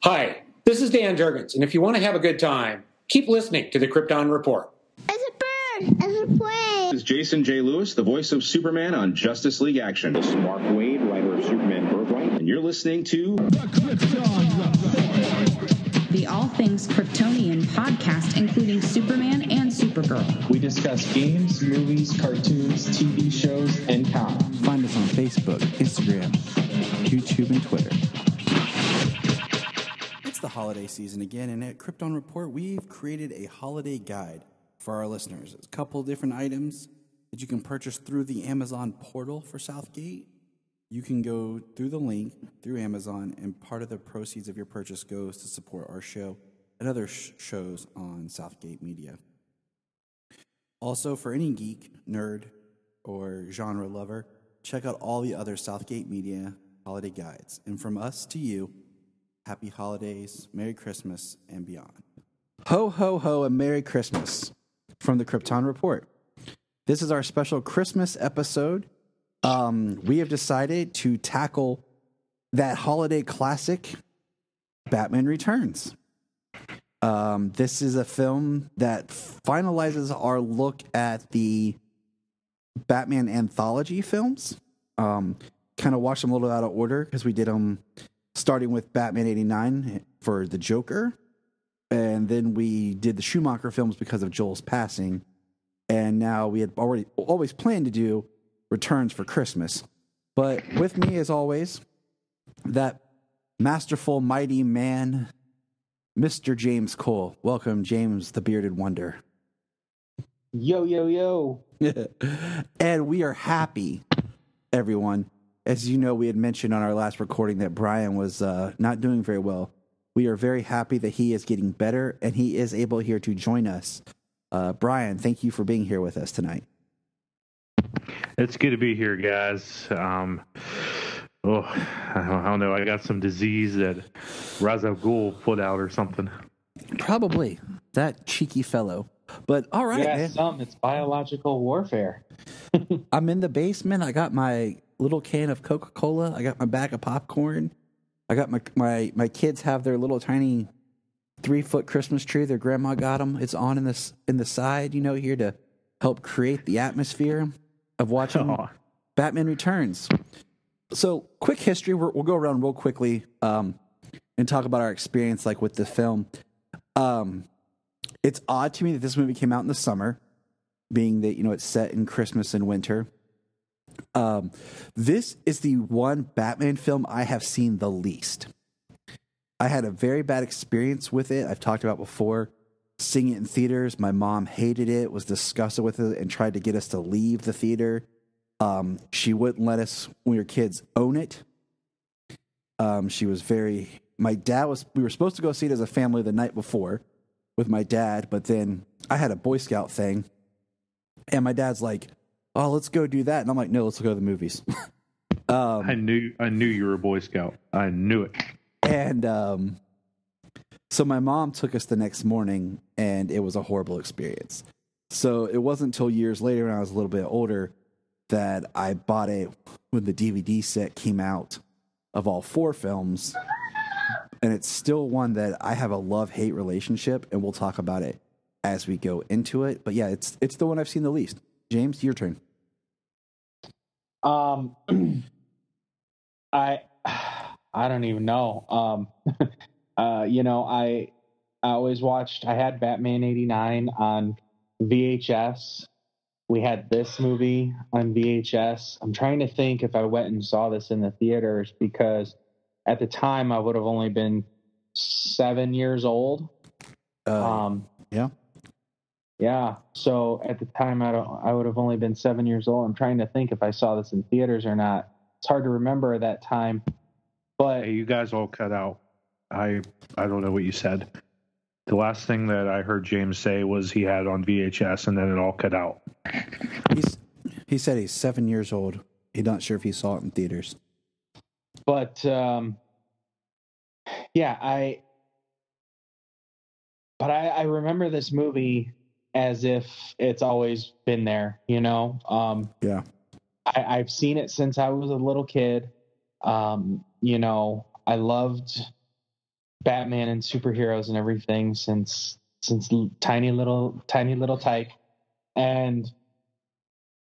Hi, this is Dan Jurgens, and if you want to have a good time, keep listening to the Krypton Report. It's a bird. It's a plane. This is Jason J. Lewis, the voice of Superman on Justice League Action. This is Mark Wade, writer of Superman Birthright. And you're listening to The Krypton Report, the All Things Kryptonian podcast, including Superman and Supergirl. We discuss games, movies, cartoons, TV shows, and comics. Find us on Facebook, Instagram, YouTube, and Twitter. It's the holiday season again, and at Krypton Report, we've created a holiday guide for our listeners. It's a couple different items that you can purchase through the Amazon portal for Southgate. You can go through the link through Amazon, and part of the proceeds of your purchase goes to support our show and other shows on Southgate Media. Also, for any geek, nerd, or genre lover, check out all the other Southgate Media holiday guides. And from us to you, happy holidays, Merry Christmas, and beyond. Ho, ho, ho, and Merry Christmas from the Krypton Report. This is our special Christmas episode. We have decided to tackle that holiday classic, Batman Returns. This is a film that finalizes our look at the Batman anthology films. Kind of watched them a little out of order because we did them starting with Batman 89 for the Joker. And then we did the Schumacher films because of Joel's passing. And now we had always planned to do Returns for Christmas. But with me, as always, that masterful, mighty man, Mr. James Cole. Welcome, James, the Bearded Wonder. Yo, yo, yo. And we are happy, everyone. As you know, we had mentioned on our last recording that Bryan was not doing very well. We are very happy that he is getting better, and he is able here to join us. Bryan, thank you for being here with us tonight. It's good to be here, guys. I don't know. I got some disease that Ra's al Ghul put out or something. Probably. That cheeky fellow. But all right, Yeah, man. it's biological warfare. I'm in the basement. I got my little can of Coca-Cola. I got my bag of popcorn. I got my kids have their little tiny 3-foot Christmas tree. Their grandma got them. It's on in the side, here to help create the atmosphere of watching Batman Returns. So, quick history. We'll go around real quickly and talk about our experience, like with the film. It's odd to me that this movie came out in the summer, being that it's set in Christmas and winter. This is the one Batman film I have seen the least. I had a very bad experience with it. I've talked about before. Seeing it in theaters, my mom hated it, was disgusted with it, and tried to get us to leave the theater. She wouldn't let us, when we were kids, own it. My dad we were supposed to go see it as a family the night before with my dad, but then I had a Boy Scout thing, and my dad's like, "Oh, let's go do that," and I'm like, "No, let's go to the movies." I knew you were a Boy Scout. I knew it. And so my mom took us the next morning, and it was a horrible experience. So it wasn't until years later, when I was a little bit older, that I bought it when the DVD set came out of all 4 films. And it's still one that I have a love-hate relationship, and we'll talk about it as we go into it. But yeah, it's the one I've seen the least. James, your turn. I don't even know. I always watched. I had Batman 89 on VHS. We had this movie on VHS. I'm trying to think if I went and saw this in the theaters, because at the time I would have only been 7 years old. Yeah. Yeah. So at the time I would have only been 7 years old. I'm trying to think if I saw this in theaters or not. It's hard to remember at that time. But Hey, you guys all cut out. I don't know what you said. The last thing that I heard James say was he had it on VHS, and then it all cut out. He said he's 7 years old. He's not sure if he saw it in theaters. But yeah, I remember this movie as if it's always been there, Yeah. I've seen it since I was a little kid. I loved Batman and superheroes and everything since tiny little tyke. And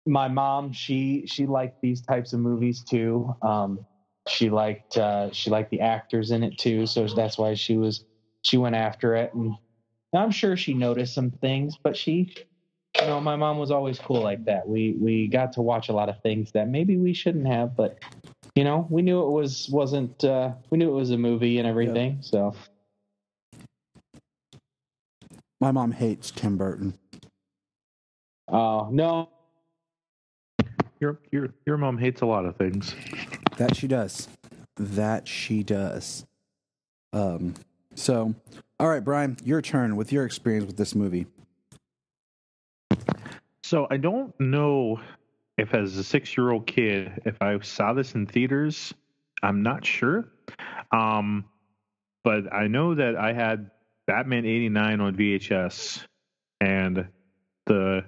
my mom, she liked these types of movies too. She liked the actors in it too, so that's why she went after it. And I'm sure she noticed some things, but my mom was always cool like that. We got to watch a lot of things that maybe we shouldn't have, but we knew it wasn't. We knew it was a movie and everything. Yep. So my mom hates Tim Burton. Oh no. Your mom hates a lot of things. That she does. So, all right, Brian, your turn with your experience with this movie. So I don't know if as a 6-year-old kid, if I saw this in theaters, I'm not sure. But I know that I had Batman 89 on VHS, and the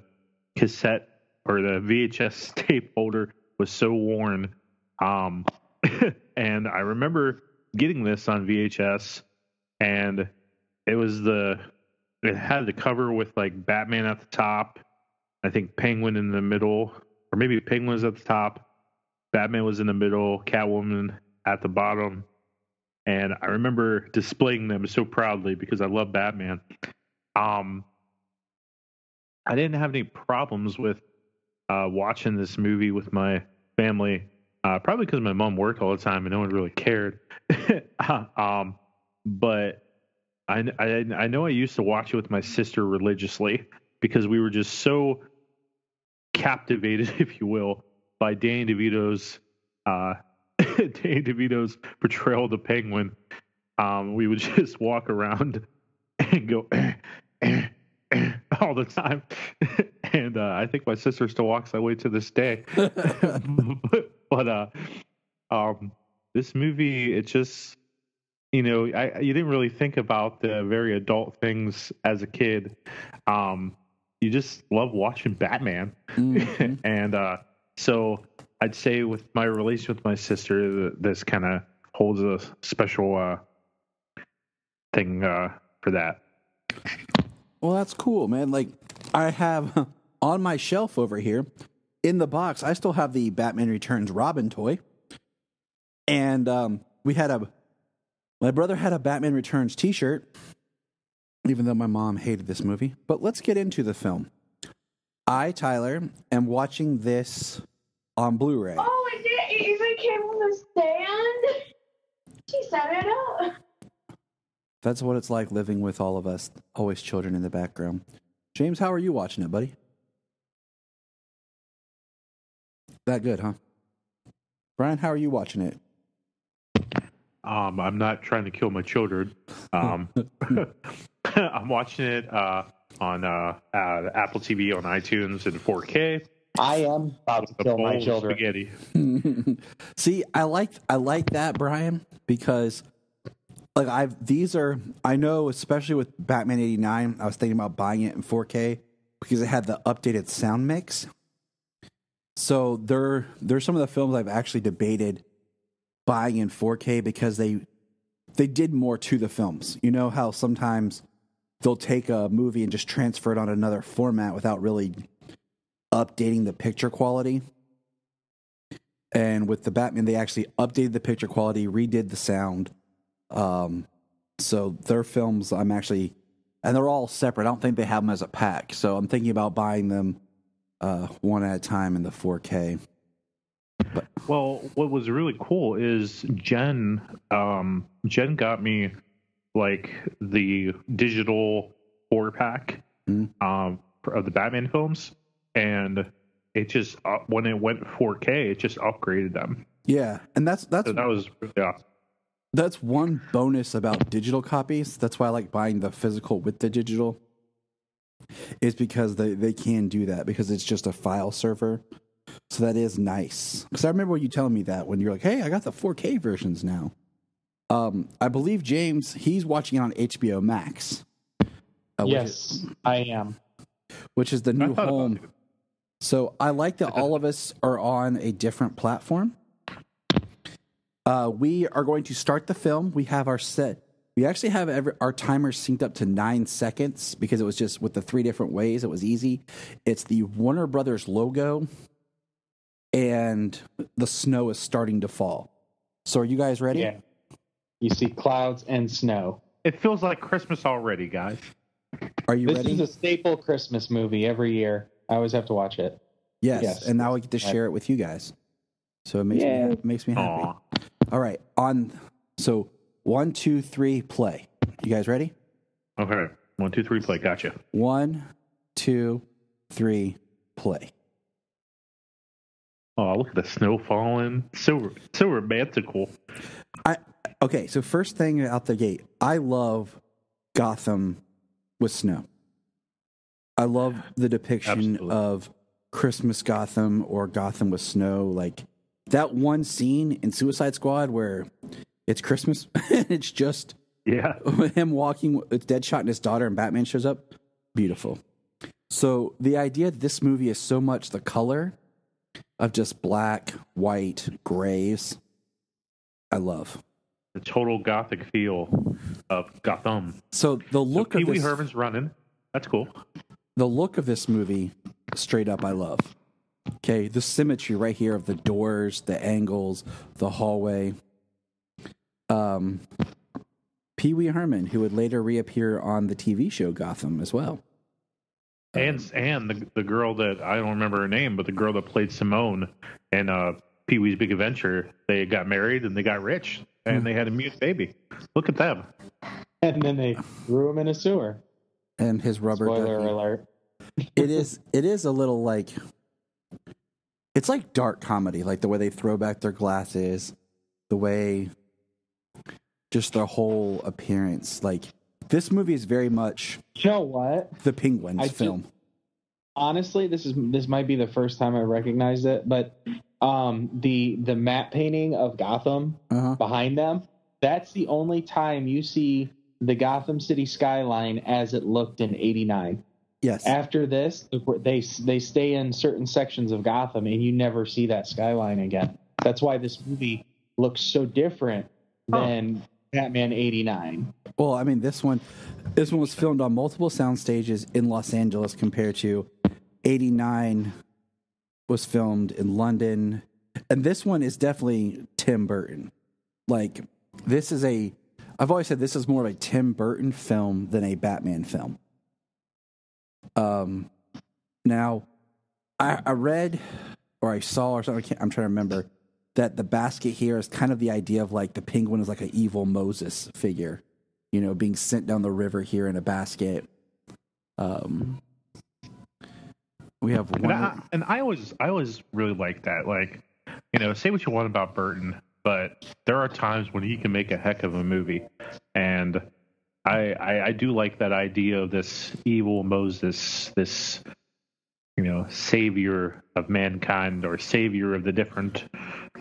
cassette or the VHS tape holder was so worn. And I remember getting this on VHS, and it had the cover with like Batman at the top, I think Penguin in the middle, or maybe Penguin was at the top, Batman was in the middle, Catwoman at the bottom. And I remember displaying them so proudly because I love Batman. I didn't have any problems with watching this movie with my family, probably because my mom worked all the time and no one really cared. But I know I used to watch it with my sister religiously because we were just so captivated, if you will, by Danny DeVito's portrayal of the Penguin. We would just walk around and go all the time. And I think my sister still walks that way to this day. but this movie, it just, you didn't really think about the very adult things as a kid. You just love watching Batman. Mm-hmm. And so I'd say with my relation with my sister, this kind of holds a special thing for that. Well, that's cool, man. Like, I have on my shelf over here in the box, I still have the Batman Returns Robin toy. And my brother had a Batman Returns t-shirt, even though my mom hated this movie. But let's get into the film. I, Tyler, am watching this on Blu-ray. Oh, it even came from the stand? She set it up. That's what it's like living with all of us, always children in the background. James, how are you watching it, buddy? That good, huh? Brian, how are you watching it? I'm not trying to kill my children. I'm watching it on Apple TV on iTunes in 4K. I am about to kill my children. Spaghetti. See, I like that, Brian, because like I know, especially with Batman 89, I was thinking about buying it in 4K because it had the updated sound mix. So there's some of the films I've actually debated buying in 4K because they did more to the films. You know how sometimes they'll take a movie and just transfer it on another format without really updating the picture quality. And with the Batman, they actually updated the picture quality, redid the sound. So their films, and they're all separate. I don't think they have them as a pack. So I'm thinking about buying them one at a time in the 4K. But, well, what was really cool is Jen got me like the digital 4-pack of the Batman films, and it just when it went 4K, it just upgraded them. Yeah, and that's so that was That's one bonus about digital copies. That's why I like buying the physical with the digital. Is because they can do that because it's just a file server. So that is nice. Because I remember you telling me that when you're like, hey, I got the 4K versions now. I believe James, he's watching it on HBO Max. Yes, I am. Which is the new home. So I like that all of us are on a different platform. We are going to start the film. We have our set We actually have our timer synced up to 9 seconds because it was just with the 3 different ways. It was easy. It's the Warner Brothers logo, and the snow is starting to fall. So are you guys ready? Yeah. You see clouds and snow. It feels like Christmas already, guys. Are you This ready? is a staple Christmas movie every year. I always have to watch it. Yes. And now I get to share it with you guys. So it makes me happy. Aw. All right. So 1, 2, 3, play. You guys ready? Okay. 1, 2, 3, play. Gotcha. 1, 2, 3, play. Oh, look at the snow falling. So romantical. Okay, so first thing out the gate, I love Gotham with snow. I love the depiction Absolutely. of Christmas Gotham or Gotham with snow. Like that one scene in Suicide Squad where it's Christmas and it's just him walking, it's Deadshot and his daughter, and Batman shows up. Beautiful. So the idea that this movie is so much the color of just black, white, grays, I love. The total gothic feel of Gotham. So the look Pee of Wee this, Herman's running. That's cool. the look of this movie, straight up, I love. Okay, the symmetry right here of the doors, the angles, the hallway. Pee Wee Herman, who would later reappear on the TV show Gotham as well. And the girl that I don't remember her name, but the girl that played Simone in Pee Wee's Big Adventure, they got married and they got rich and they had a mute baby. Look at them. And then they threw him in a sewer. And his rubber Spoiler ducky. alert. It is a little like, it's like dark comedy, like the way they throw back their glasses, the way, just their whole appearance. Like this movie is very much You know what? the Penguins film. Honestly, this might be the first time I recognized it, but the matte painting of Gotham behind them, that's the only time you see the Gotham City skyline as it looked in '89. Yes. After this, they stay in certain sections of Gotham, and you never see that skyline again. That's why this movie looks so different than Batman '89. Well, I mean, this one was filmed on multiple sound stages in Los Angeles compared to '89 was filmed in London. And this one is definitely Tim Burton. Like, I've always said this is more of a Tim Burton film than a Batman film. Now, I read or I saw or something, I'm trying to remember, that the basket here is kind of the idea of like the penguin is like an evil Moses figure, you know, being sent down the river here in a basket. We have one. And I always really like that. Like, you know, say what you want about Burton, but there are times when he can make a heck of a movie. And I do like that idea of this evil Moses, this, you know, savior of mankind or savior of the different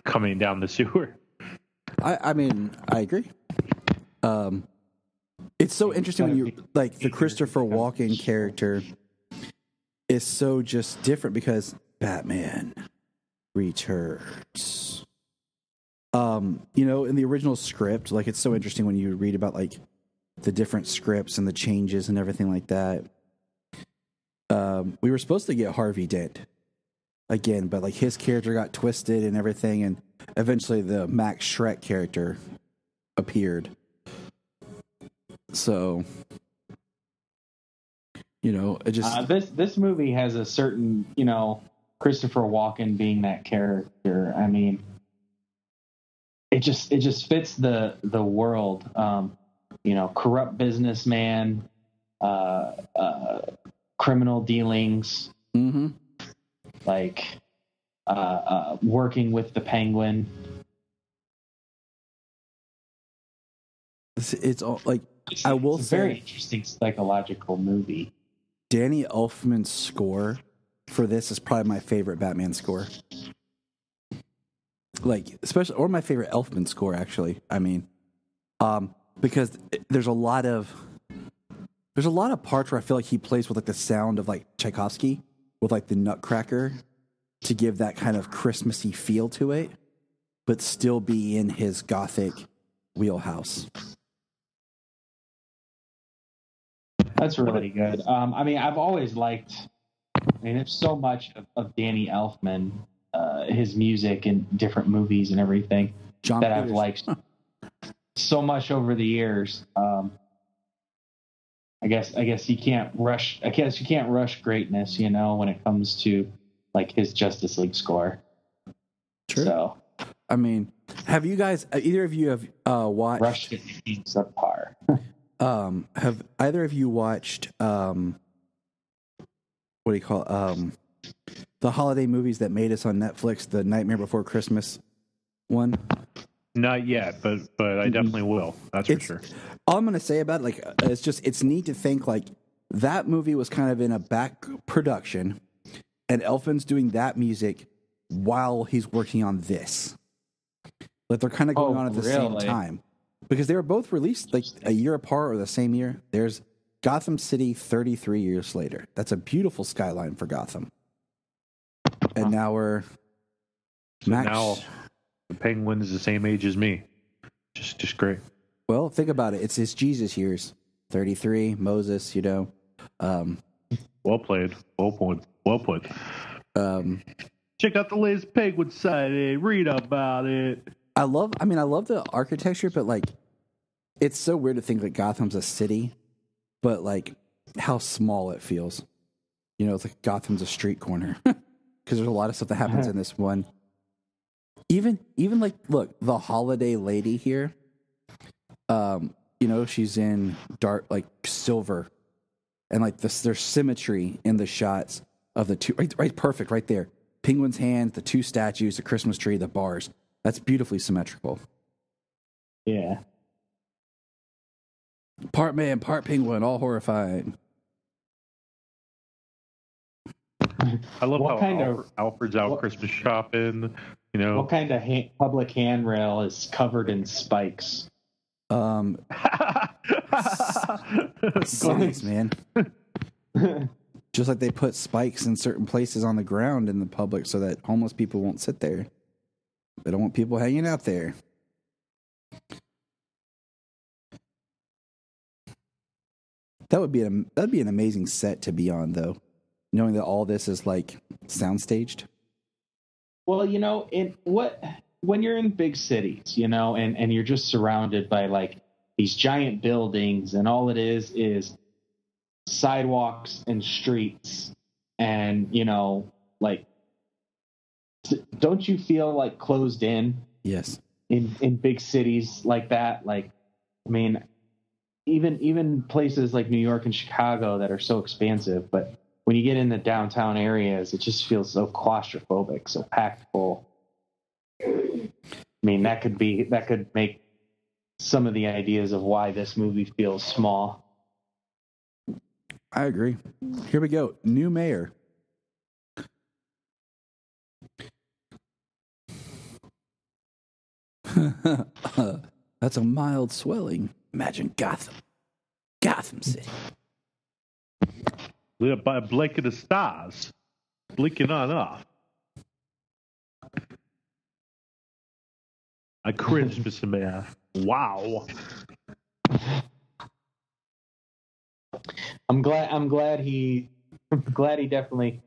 coming down the sewer. I mean, I agree. It's so interesting when you like the Christopher Walken character is so just different because Batman Returns. You know, in the original script, like it's so interesting when you read about like the different scripts and the changes and everything like that. We were supposed to get Harvey Dent again, but like his character got twisted and everything, and eventually the Max Schreck character appeared. So, you know, it just this movie has a certain, you know, Christopher Walken being that character. I mean, it just fits the world. You know, corrupt businessman, criminal dealings, like working with the Penguin. it's all like I will It's a say, very interesting psychological movie. Danny Elfman's score for this is probably my favorite Batman score. Like, especially, or my favorite Elfman score, actually. I mean, because there's a lot of parts where I feel like he plays with like the sound of like Tchaikovsky with like the Nutcracker to give that kind of Christmassy feel to it, but still be in his gothic wheelhouse. That's really good. I mean, I've always liked. I mean, there's so much of Danny Elfman, his music and different movies and everything that I've liked so much over the years. I guess you can't rush. I guess you can't rush greatness, when it comes to like his Justice League score. True. So, I mean, have you guys? Either of you have watched? Rushed it seems subpar. Have either of you watched? What do you call? The holiday movies that made us on Netflix, the Nightmare Before Christmas one. Not yet, but I definitely will. That's for sure. All I'm going to say about it, it's neat to think like that movie was kind of in a back production, and Elfman's doing that music while he's working on this. Like they're kind of going on at the same time because they were both released like a year apart or the same year. There's Gotham City 33 years later. That's a beautiful skyline for Gotham. And now we're now the Penguin is the same age as me. Just great. Well, think about it. It's his Jesus years. 33, Moses, Well played. Well put. Check out the latest Penguin sighting. Read about it. I love the architecture, but like it's so weird to think that Gotham's a city, but like how small it feels. It's like Gotham's a street corner. Because there's a lot of stuff that happens in this one. Even like, look, the holiday lady here, she's in dark, like silver. And like there's symmetry in the shots of the two, right, perfect, right there. Penguin's hands, the two statues, the Christmas tree, the bars. That's beautifully symmetrical. Yeah. Part man, part penguin, all horrifying. I love how Alfred's out Christmas shopping. What kind of public handrail is covered in spikes? Science, man. Just like they put spikes in certain places on the ground in the public so that homeless people won't sit there. They don't want people hanging out there. That'd be an amazing set to be on, though, knowing that all this is like soundstaged. Well, when you're in big cities, and you're just surrounded by like these giant buildings, and all it is sidewalks and streets, and like, don't you feel like closed in? Yes. In big cities like that, like, I mean, even places like New York and Chicago that are so expansive, but when you get in the downtown areas, it just feels so claustrophobic, so packed full. I mean, that could make some of the ideas of why this movie feels small. I agree. Here we go. New mayor. That's a mild swelling. Imagine Gotham City. Lit up by a blanket of stars, blinking on off. A Christmas man. Wow. I'm glad he definitely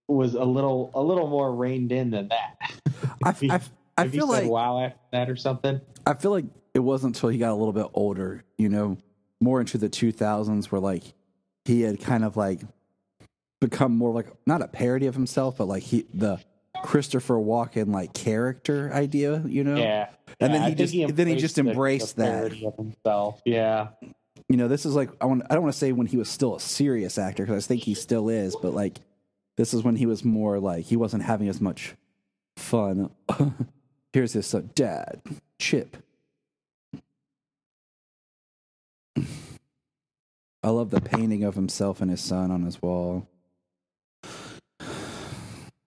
was a little more reined in than that. I feel like wow after that or something. I feel like it wasn't until he got a little bit older, more into the 2000s, where like he had kind of like become more like not a parody of himself, but like the Christopher Walken like character idea, Yeah. And then he just embraced the that parody of himself. Yeah. This is like I don't want to say when he was still a serious actor, because I think he still is, but like this is when he was more like he wasn't having as much fun. Here's his son, Dad, Chip. I love the painting of himself and his son on his wall.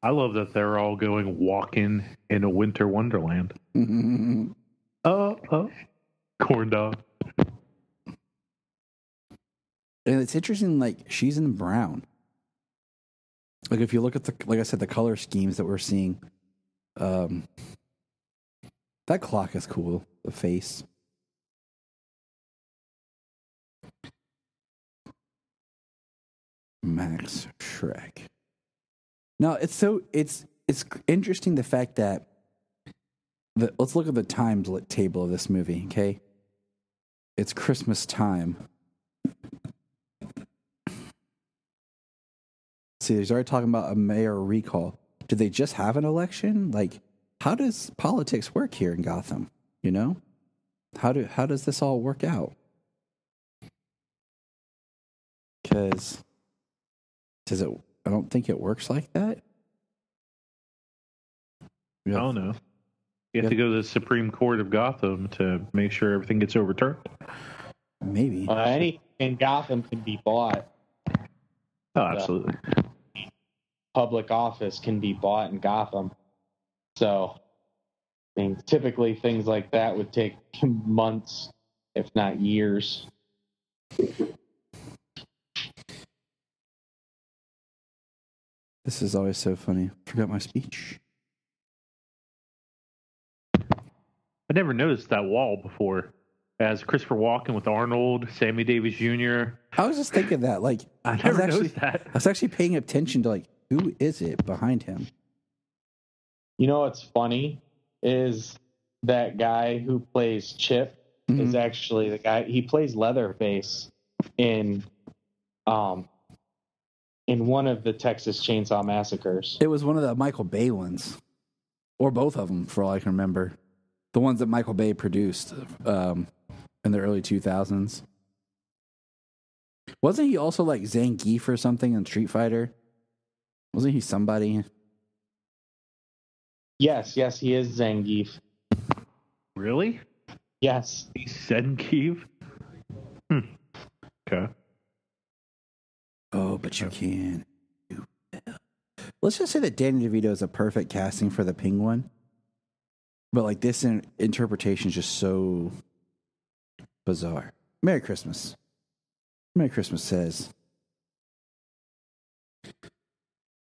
I love that they're all going walking in a winter wonderland. Corn dog. And it's interesting, like, she's in brown. Like, if you look at like I said, the color schemes that we're seeing, that clock is cool. The face. Max Shrek. No, it's interesting the fact that let's look at the times table of this movie, okay? It's Christmas time. See, he's already talking about a mayor recall. Did they just have an election? Like, how does politics work here in Gotham? You know? How does this all work out? Because I don't think it works like that. I don't know. You have to go to the Supreme Court of Gotham to make sure everything gets overturned. Maybe. Anything in Gotham can be bought. Oh, absolutely. Public office can be bought in Gotham. So, I mean, typically things like that would take months, if not years. This is always so funny. Forgot my speech. I never noticed that wall before. As Christopher Walken with Arnold, Sammy Davis Jr. I was just thinking that. Like, I never noticed that. I was actually paying attention to, like, who is it behind him? You know what's funny is that guy who plays Chip is actually the guy. He plays Leatherface in one of the Texas Chainsaw Massacres. It was one of the Michael Bay ones, or both of them, for all I can remember. The ones that Michael Bay produced in the early 2000s. Wasn't he also like Zangief or something in Street Fighter? Wasn't he somebody? Yes, he is Zangief. Really? Yes. He's Zangief? Okay. Oh, but you can. Let's just say that Danny DeVito is a perfect casting for the Penguin. But like this interpretation is just so bizarre. Merry Christmas. Merry Christmas says.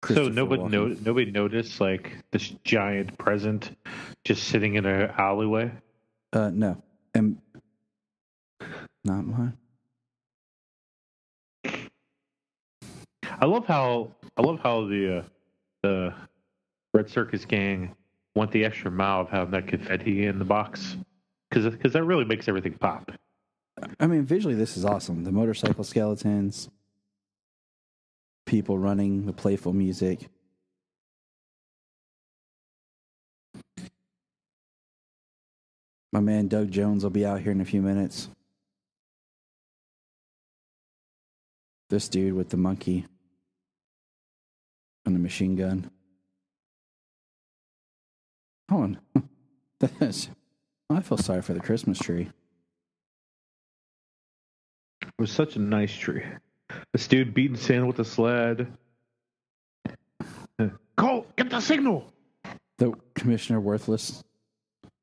So nobody noticed like this giant present just sitting in an alleyway? No. And not mine. I love how the Red Circus Gang want the extra mile of having that confetti in the box because that really makes everything pop. I mean, visually, this is awesome. The motorcycle skeletons, people running, the playful music. My man Doug Jones will be out here in a few minutes. This dude with the monkey and the machine gun. Oh, I feel sorry for the Christmas tree. It was such a nice tree. This dude beating Santa with a sled. Cole, get the signal. The Commissioner Worthless.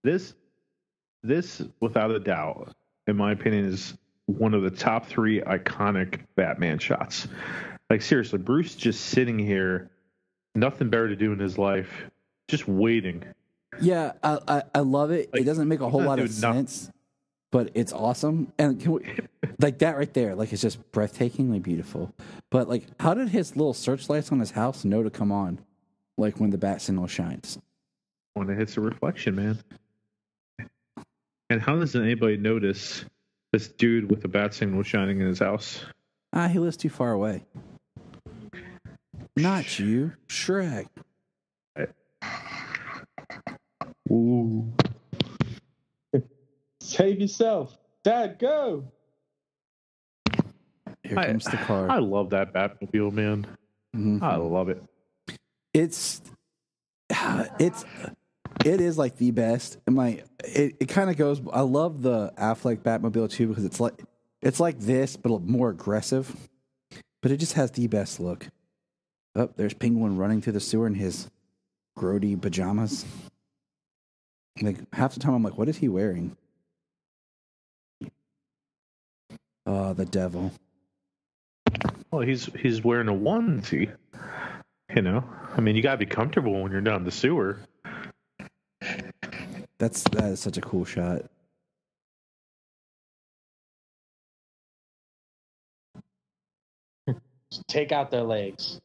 This, without a doubt, in my opinion, is one of the top 3 iconic Batman shots. Like seriously, Bruce just sitting here, nothing better to do in his life, just waiting. Yeah, I love it. Like, it doesn't make a whole lot of sense, but it's awesome. And like that right there, like it's just breathtakingly beautiful. But like, how did his little searchlights on his house know to come on, like when the bat signal shines? When it hits a reflection, man. And how doesn't anybody notice this dude with the bat signal shining in his house? He lives too far away. Not you, Shrek. Ooh. Save yourself. Dad, go. Here comes the car. I love that Batmobile, man. Mm-hmm. I love it. It is like the best. It kind of goes. I love the Affleck Batmobile too because it's like this, but more aggressive. But it just has the best look. Oh, there's Penguin running through the sewer in his grody pajamas. Like half the time, I'm like, what is he wearing? Oh, the devil. Well, he's wearing a onesie. You know, I mean, you gotta be comfortable when you're down the sewer. That is such a cool shot. take out their legs.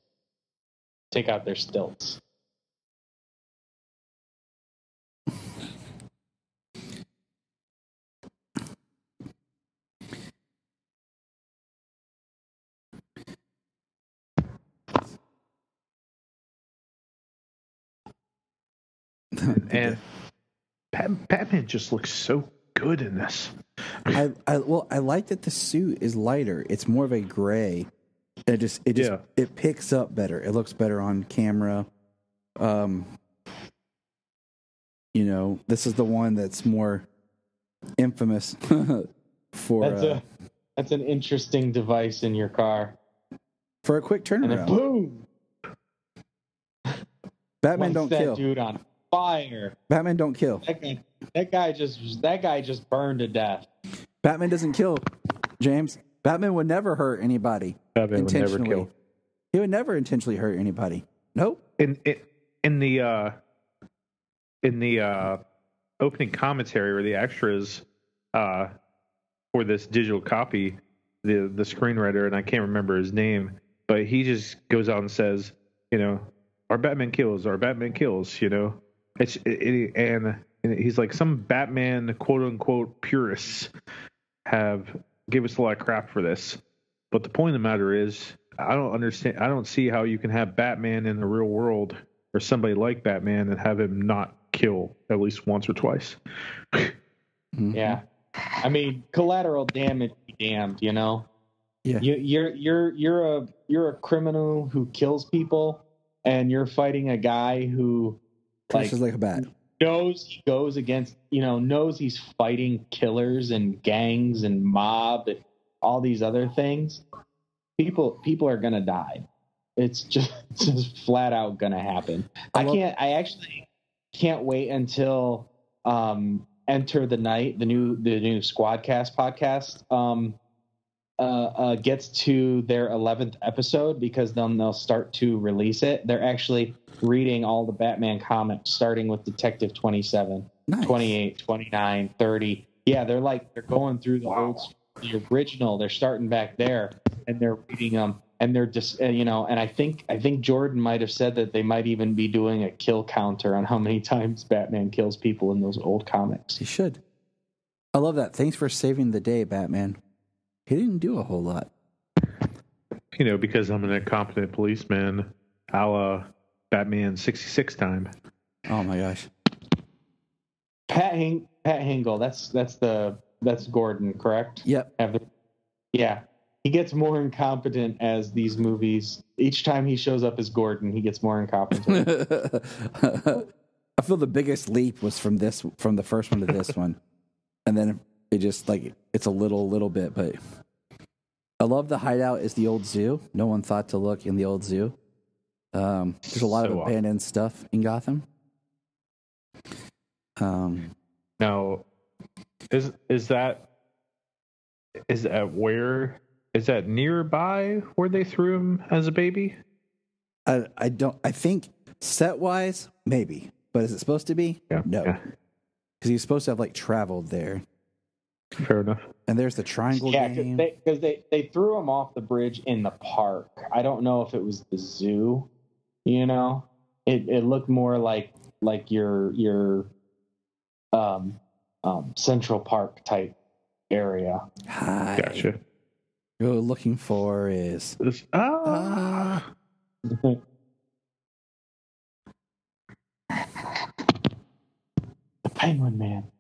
Take out their stilts. And Batman just looks so good in this. I like that the suit is lighter. It's more of a gray. It picks up better. It looks better on camera. This is the one that's more infamous for. That's an interesting device in your car. For a quick turnaround. And then boom. Batman don't that kill. Dude on fire. Batman don't kill. That guy just burned to death. Batman doesn't kill, James. Batman would never hurt anybody. Batman would never kill. He would never intentionally hurt anybody. Nope. In the opening commentary or the extras for this digital copy, the screenwriter, and I can't remember his name, but he just goes out and says, our Batman kills, and he's like, some Batman quote unquote purists give us a lot of crap for this, but the point of the matter is, I don't see how you can have Batman in the real world or somebody like Batman and have him not kill at least once or twice. Yeah, I mean, collateral damage be damned, Yeah, you're a criminal who kills people, and you're fighting a guy who pushes like a bat. Knows he goes against, knows he's fighting killers and gangs and mob and all these other things. People are gonna die. It's just flat out gonna happen. I actually can't wait until Enter the Night, the new Squadcast podcast gets to their 11th episode, because then they'll start to release it. They're actually reading all the Batman comics, starting with Detective 27, nice. 28, 29, 30. Yeah, they're going through the original. They're starting back there, and they're reading them, and they're just, and I think Jordan might have said that they might even be doing a kill counter on how many times Batman kills people in those old comics. He should. I love that. Thanks for saving the day, Batman. He didn't do a whole lot. Because I'm an incompetent policeman, a la Batman 66 time. Oh my gosh. Pat Hingle, that's Gordon, correct? Yep. Yeah. He gets more incompetent as these movies. Each time he shows up as Gordon, he gets more incompetent. I feel the biggest leap was from the first one to this one. And then it just it's a little bit, but I love the hideout is the old zoo. No one thought to look in the old zoo. There's a lot of abandoned stuff in Gotham. Now, is that nearby where they threw him as a baby? I think set wise, maybe, but is it supposed to be? Yeah. No, because he's supposed to have traveled there. Fair enough. And there's the triangle game. Because they threw him off the bridge in the park. I don't know if it was the zoo. It looked more like your Central Park type area. Hi. Gotcha. What we're looking for is The Penguin Man.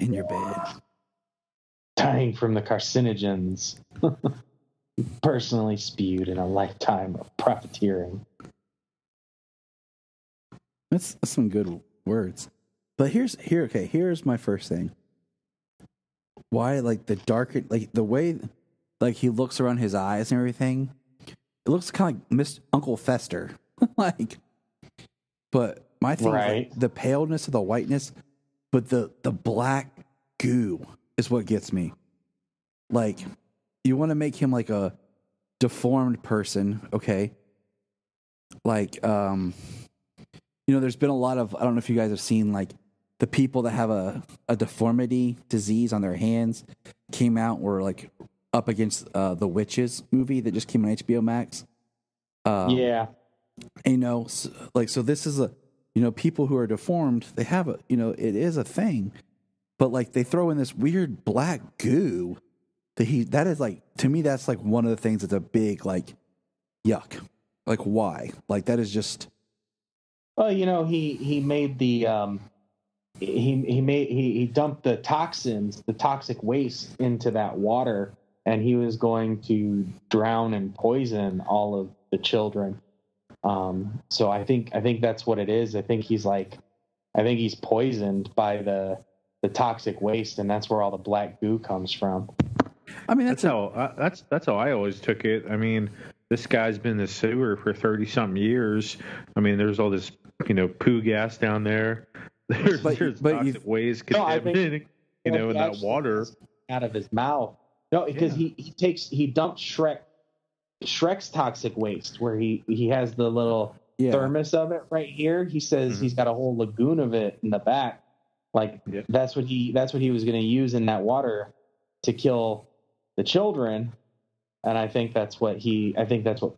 in your bed. Dying from the carcinogens personally spewed in a lifetime of profiteering. That's some good words. But here's my first thing. Why the darker, the way he looks around his eyes and everything, it looks kind of like Uncle Fester. But my thing is the paleness of the whiteness, but the black goo is what gets me. You want to make him a deformed person, okay? There's been a lot of, I don't know if you guys have seen the people that have a deformity disease on their hands came out were like up against the Witches movie that just came on HBO Max. Yeah. You know, so this is a, you know, people who are deformed, they have a, you know, it is a thing, but like they throw in this weird black goo that is like, to me, that's like one of the things that's a big like yuck. Like why? Like that is just. Well, you know, he made the he dumped the toxins, the toxic waste into that water, and he was going to drown and poison all of the children. So I think that's what it is. I think he's poisoned by the toxic waste, and that's where all the black goo comes from. I mean, that's how I always took it. I mean, this guy's been in the sewer for 30-something years. I mean, there's all this, you know, poo gas down there. There's toxic waste contaminating, in that water out of his mouth. No, because he dumps Shrek's toxic waste, where he has the little thermos of it right here. He says he's got a whole lagoon of it in the back. Like that's what he was going to use in that water to kill the children. And I think that's what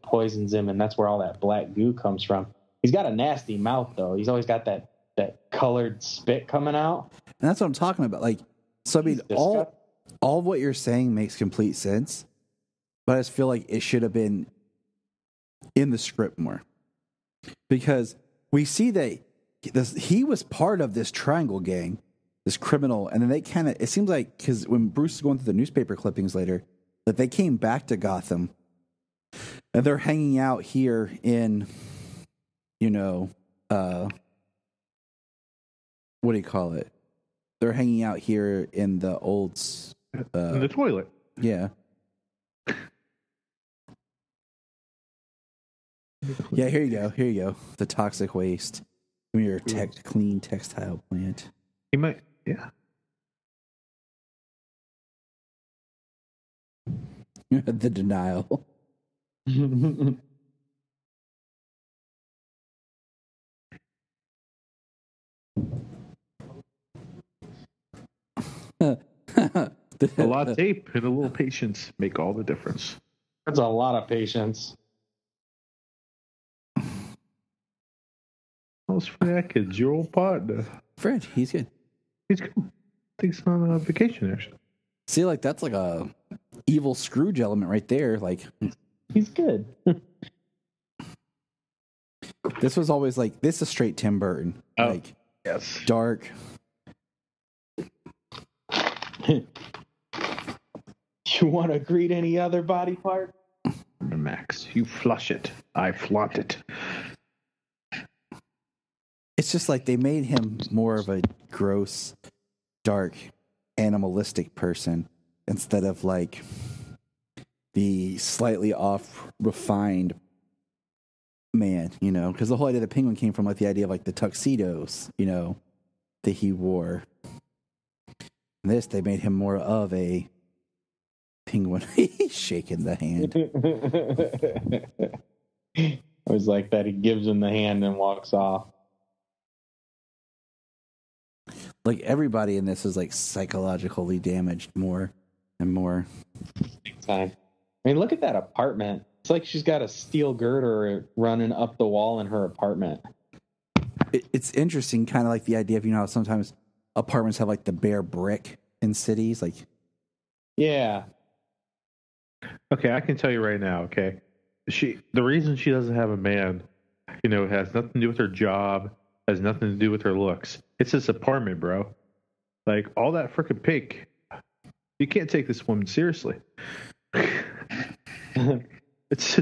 poisons him, and that's where all that black goo comes from. He's got a nasty mouth, though. He's always got that colored spit coming out. And that's what I'm talking about. Like, so I mean, all of what you're saying makes complete sense, but I just feel like it should have been in the script more, because we see that he was part of this triangle gang, this criminal, and then they kind of, it seems like, because when Bruce is going through the newspaper clippings later, that they came back to Gotham, and they're hanging out here in, what do you call it? They're hanging out here in the old... in the toilet. Yeah. Yeah, here you go. The toxic waste from your clean textile plant. He might, yeah. The denial. A lot of tape and a little patience make all the difference. That's a lot of patience. How's Fred? Is your old partner? Fred, he's good. He's good. I think he's on a vacation, actually. See, like, that's like a evil Scrooge element right there. Like, he's good. This was always like, this is straight Tim Burton. Oh, like, yes. Dark. You want to greet any other body part? Max, you flush it. I flaunt it. It's just like they made him more of a gross, dark, animalistic person instead of like the slightly off refined man, because the whole idea of the Penguin came from like the idea of like the tuxedos, that he wore. And this, they made him more of a penguin. He's shaking the hand. I was like that. He gives him the hand and walks off. Like everybody in this is like psychologically damaged more and more. Big time. I mean, look at that apartment. It's like she's got a steel girder running up the wall in her apartment. It's interesting, kind of like the idea of, how sometimes apartments have like the bare brick in cities. Like, yeah. Okay, I can tell you right now, okay? The reason she doesn't have a man, has nothing to do with her job, has nothing to do with her looks. It's this apartment, bro. Like, all that freaking pink. You can't take this woman seriously. It's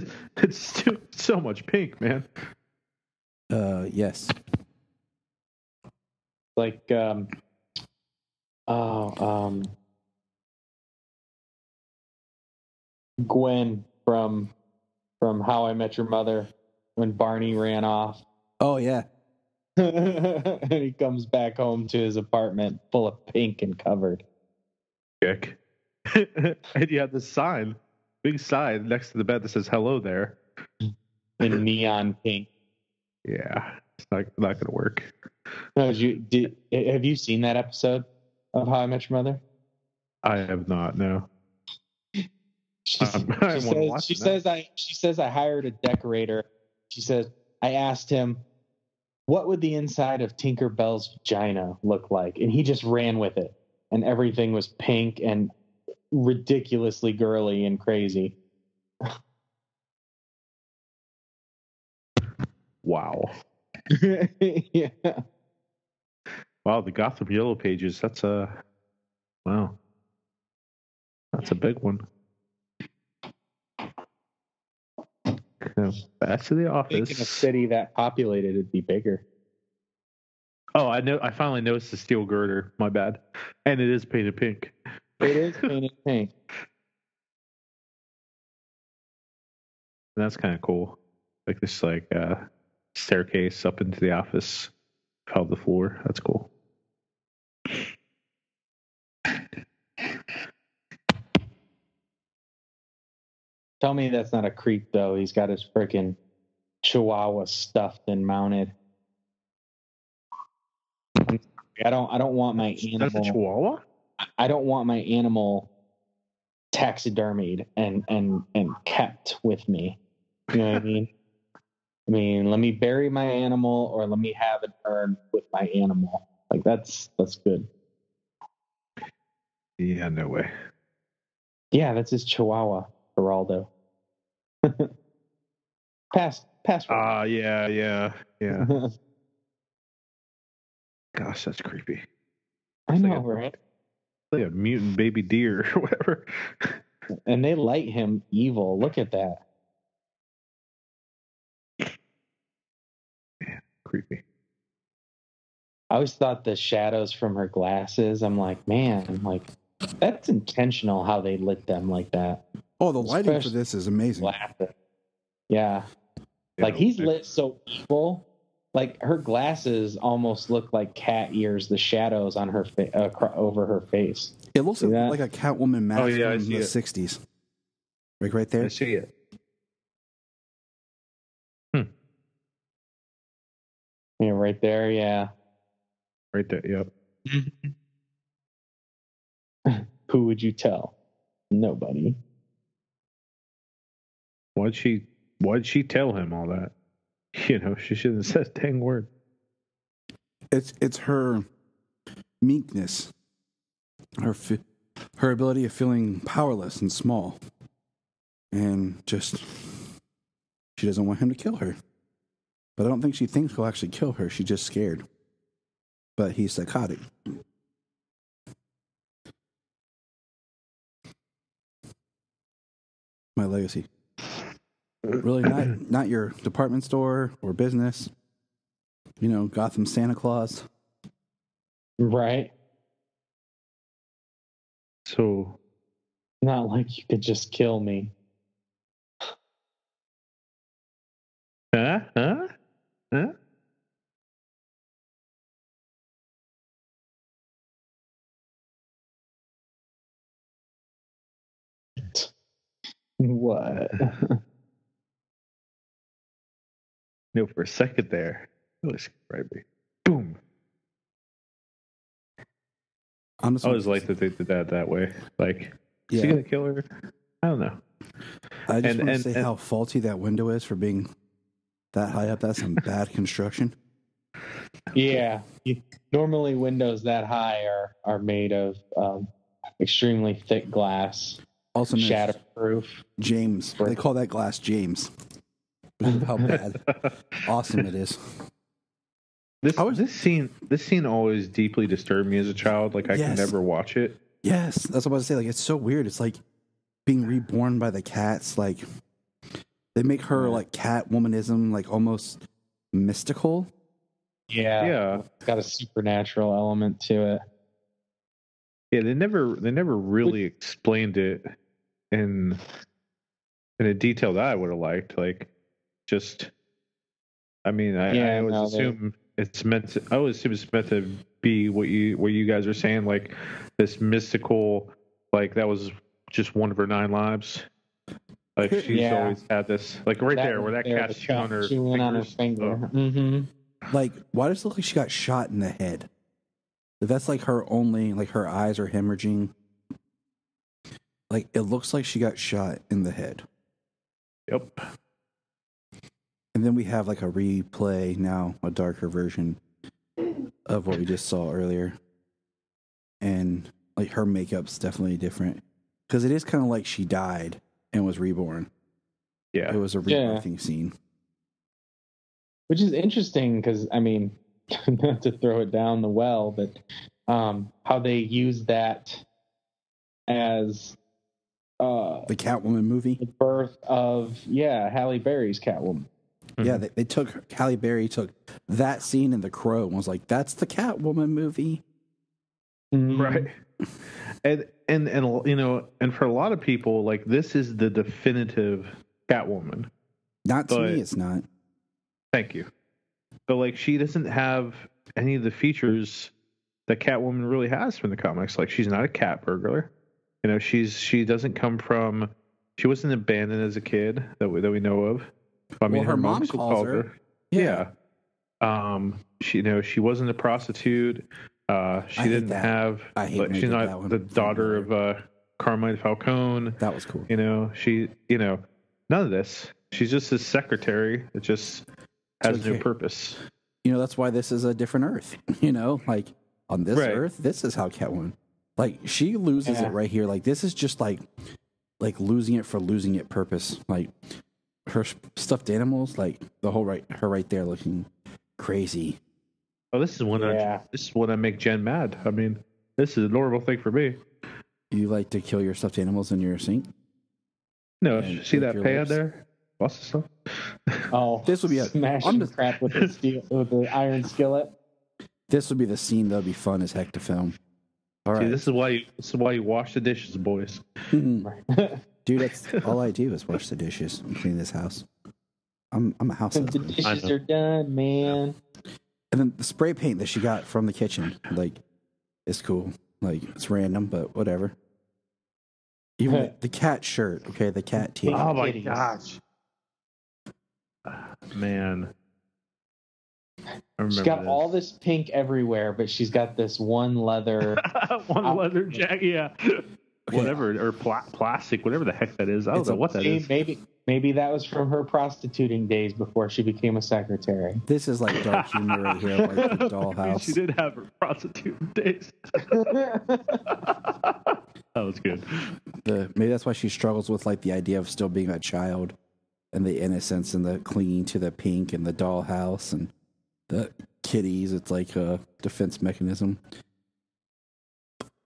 so much pink, man. Yes. Like, Gwen from How I Met Your Mother when Barney ran off. Oh, yeah. And he comes back home to his apartment full of pink and covered. Kick. And you have this big sign next to the bed that says hello there. In neon pink. Yeah, it's not going to work. No, have you seen that episode of How I Met Your Mother? I have not. No. She says I hired a decorator. She says I asked him, what would the inside of Tinker Bell's vagina look like? And he just ran with it. And everything was pink and ridiculously girly and crazy. Wow. Yeah. Wow, the Gotham Yellow Pages. That's a big one. Back to the office. In a city that populated, it'd be bigger. Oh, I know. I finally noticed the steel girder. My bad. And it is painted pink. It is painted pink. That's kind of cool. Like this, staircase up into the office, out the floor. That's cool. Tell me that's not a creep, though. He's got his freaking Chihuahua stuffed and mounted. I don't want my animal. That's a Chihuahua? I don't want my animal taxidermied and kept with me. You know what I mean? I mean, let me bury my animal or let me have it burned with my animal. Like that's good. Yeah, no way. Yeah, that's his Chihuahua, Geraldo. Pass. Yeah. Gosh, that's creepy. I know, right? Like a mutant baby deer or whatever. And they light him evil. Look at that. Man, creepy. I always thought the shadows from her glasses, I'm like, man, like that's intentional how they lit them like that. Oh, the lighting for this is amazing. Glasses. Yeah. Like he's lit so evil. Like her glasses almost look like cat ears, the shadows on her over her face. It looks like a Catwoman mask from the 60s. Like right there. I see it. Yeah, right there, yeah. Right there, yep. Who would you tell? Nobody. Why'd she tell him all that? You know, she shouldn't have said a dang word. It's her meekness, her ability of feeling powerless and small, and just she doesn't want him to kill her. But I don't think she thinks he'll actually kill her. She's just scared. But he's psychotic. My legacy. Really not your department store or business. You know, Gotham Santa Claus. Right. So not like you could just kill me. Huh? What? No, for a second there. Really scared me. Boom. I always like that they did that way. Like, is he gonna kill her? I don't know. I just want to say how faulty that window is for being that high up. That's some bad construction. Yeah. Normally windows that high are made of extremely thick glass. Also shatterproof. James. They call that glass James. How bad. Awesome it is. This scene always deeply disturbed me as a child. Like I could never watch it. Yes, that's what I was about to say. Like it's so weird. It's like being reborn by the cats. Like they make her like Catwomanism like almost mystical. Yeah. It's got a supernatural element to it. Yeah, they never really explained it in a detail that I would have liked. Like just I mean, I always assume it's meant to be what you guys are saying, like this mystical, like that was just one of her 9 lives. Like she's always had this, like right there where that cat's chewing on her finger. Mm-hmm. Like, why does it look like she got shot in the head? If that's like her only, like her eyes are hemorrhaging. Like, it looks like she got shot in the head. Yep. And then we have like a replay now, a darker version of what we just saw earlier. And like her makeup's definitely different. Because it is kind of like she died and was reborn. Yeah. It was a rebirthing scene. Which is interesting because, I mean, not to throw it down the well, but how they use that as The Catwoman movie? the birth of, Halle Berry's Catwoman. Yeah, they took, Halle Berry took that scene in The Crow and was like, that's the Catwoman movie. Right. And you know, and for a lot of people, like, this is the definitive Catwoman. Not to me, it's not. Thank you. But like, she doesn't have any of the features that Catwoman really has from the comics. Like, she's not a cat burglar. You know, she doesn't come from. She wasn't abandoned as a kid that we know of. I mean, her mom still calls called her. Yeah. She wasn't a prostitute. She didn't have. I hate when they she's did that not one. the daughter of Carmine Falcone. That was cool. You know, none of this. She's just his secretary. It just has no purpose. You know, that's why this is a different Earth. You know, like on this Earth, this is how Catwoman. Like, she loses it right here. Like, this is just like losing it for losing it purpose. Like, her stuffed animals, like her right there looking crazy. Oh, this is when I make Jen mad. I mean, this is a normal thing for me. You like to kill your stuffed animals in your sink? No, see that pan there? Lots of stuff. Oh, this would be smashing crap with the iron skillet. This would be the scene that would be fun as heck to film. All right. See, this is why you wash the dishes, boys. Dude, that's all I do is wash the dishes and clean this house. I'm a house husband. The dishes are done, man. And then the spray paint that she got from the kitchen, like, it's cool. Like, it's random, but whatever. Even the cat shirt, okay, the cat tee. Oh my gosh, man! She's got all this pink everywhere, but she's got this one leather, leather jacket, yeah. Okay. Whatever, or plastic, whatever the heck that is. I don't know what that is. Maybe that was from her prostituting days before she became a secretary. This is like dark humor right here, like the dollhouse. She did have her prostituting days. That was good. Maybe that's why she struggles with like the idea of still being a child and the innocence and the clinging to the pink and the dollhouse and the kitties. It's like a defense mechanism.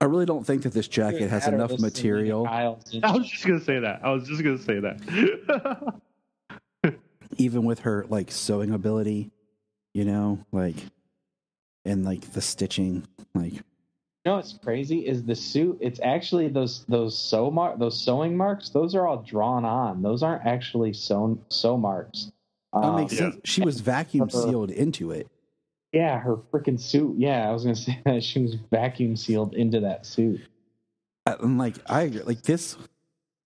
I really don't think that this jacket has enough material. I was just gonna say that. Even with her like sewing ability, you know, like, and like the stitching, like. You know what's crazy is the suit. It's actually those sewing marks. Those are all drawn on. Those aren't actually sew marks. That makes sense. She was vacuum sealed into it. Yeah, her freaking suit. Yeah, I was gonna say that she was vacuum sealed into that suit. And like, I agree. Like this.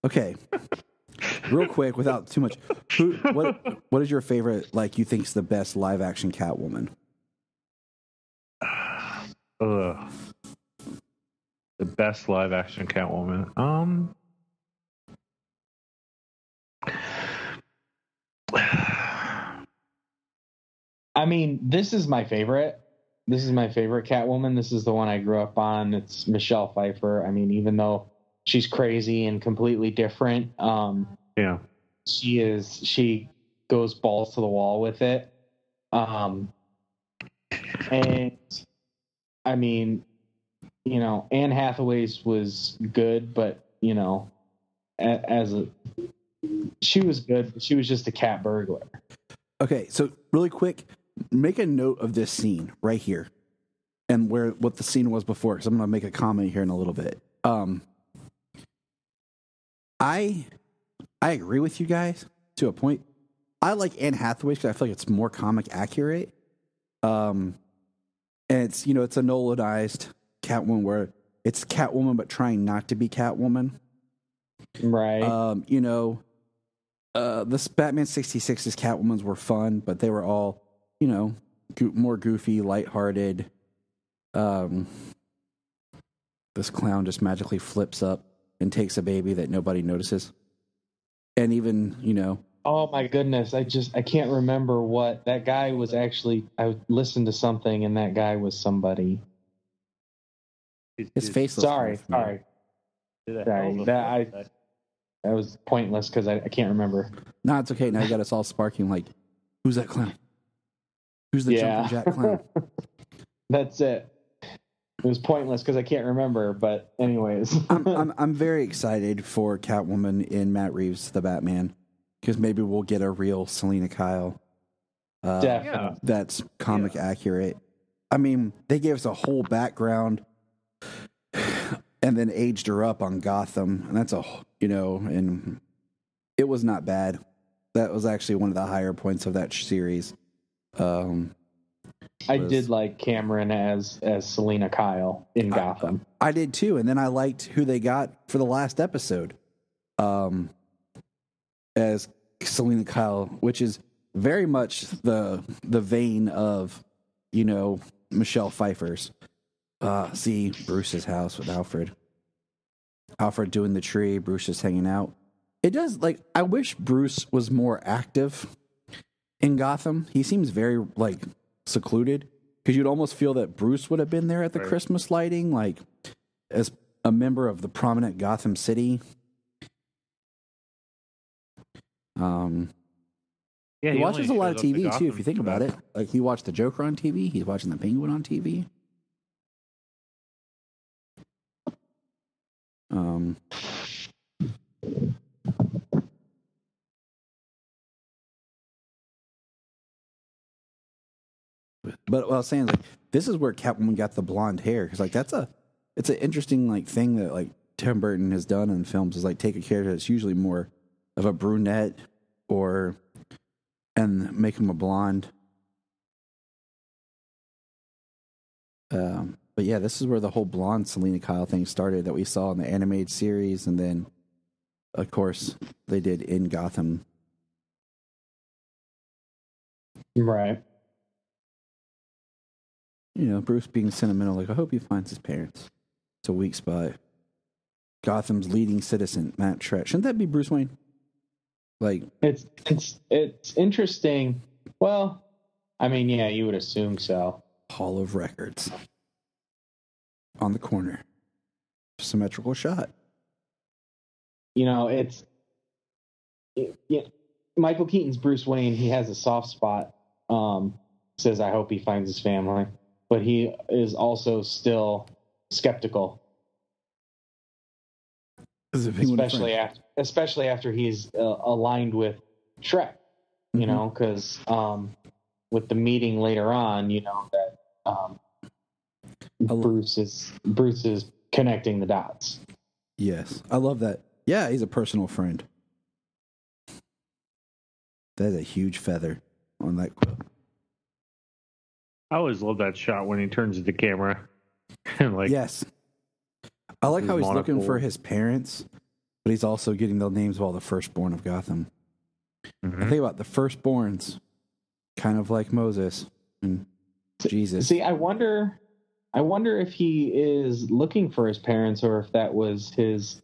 Okay, real quick, without too much. What is your favorite? Like, you think's the best live action Catwoman? The best live action Catwoman. I mean, this is my favorite. This is my favorite Catwoman. This is the one I grew up on. It's Michelle Pfeiffer. I mean, even though she's crazy and completely different, she goes balls to the wall with it. And I mean, you know, Anne Hathaway's was good, but you know, she was good, but she was just a cat burglar. Okay, so really quick, make a note of this scene right here, and what the scene was before, because I'm going to make a comment here in a little bit. I agree with you guys to a point. I like Anne Hathaway because I feel like it's more comic accurate. And it's, you know, it's a Nolanized Catwoman where it's Catwoman but trying not to be Catwoman. Right. You know, this Batman 66's Catwomans were fun, but they were all, you know, more goofy, lighthearted. This clown just magically flips up and takes a baby that nobody notices. And even, Oh my goodness! I can't remember what that guy was actually. I listened to something, and that guy was somebody. his face. Sorry. That was pointless because I can't remember. No, it's okay. Now you got us all sparking. Like, who's that clown? Who's the Jumpin' Jack clown? That's it. It was pointless because I can't remember. But anyways, I'm very excited for Catwoman in Matt Reeves' The Batman, because maybe we'll get a real Selena Kyle. Definitely. That's comic accurate. I mean, they gave us a whole background and then aged her up on Gotham, and that's and it was not bad. That was actually one of the higher points of that series. I did like Cameron as Selena Kyle in Gotham. I did too, and then I liked who they got for the last episode as Selena Kyle, which is very much the vein of Michelle Pfeiffer's. See Bruce's house with Alfred doing the tree, Bruce just hanging out. It does, I wish Bruce was more active in Gotham. He seems very secluded, because you'd almost feel that Bruce would have been there at the Christmas lighting, as a member of the prominent Gotham City. Yeah, he watches a lot of TV too, if you think for about that. it. He watched the Joker on TV. He's watching the Penguin on TV. But what I was saying, this is where Catwoman got the blonde hair, because it's an interesting thing that Tim Burton has done in films, is take a character that's usually more of a brunette and make him a blonde. But yeah, this is where the whole blonde Selena Kyle thing started, that we saw in the animated series, and then of course they did in Gotham. Right. Bruce being sentimental, I hope he finds his parents. It's a weak spot. Gotham's leading citizen, Matt Trett. Shouldn't that be Bruce Wayne? It's interesting. Well, I mean, yeah, you would assume so. Hall of Records. On the corner. Symmetrical shot. Michael Keaton's Bruce Wayne, he has a soft spot. Says, I hope he finds his family. But he is also still skeptical. Especially after he's aligned with Shrek, because with the meeting later on, that Bruce is connecting the dots. Yes, I love that. Yeah, he's a personal friend. That is a huge feather on that quote. I always love that shot when he turns to the camera and yes. I like how he's looking for his parents, but he's also getting the names of all the firstborn of Gotham. Mm-hmm. I think about the firstborns, kind of like Moses and Jesus. See, I wonder if he is looking for his parents, or if that was his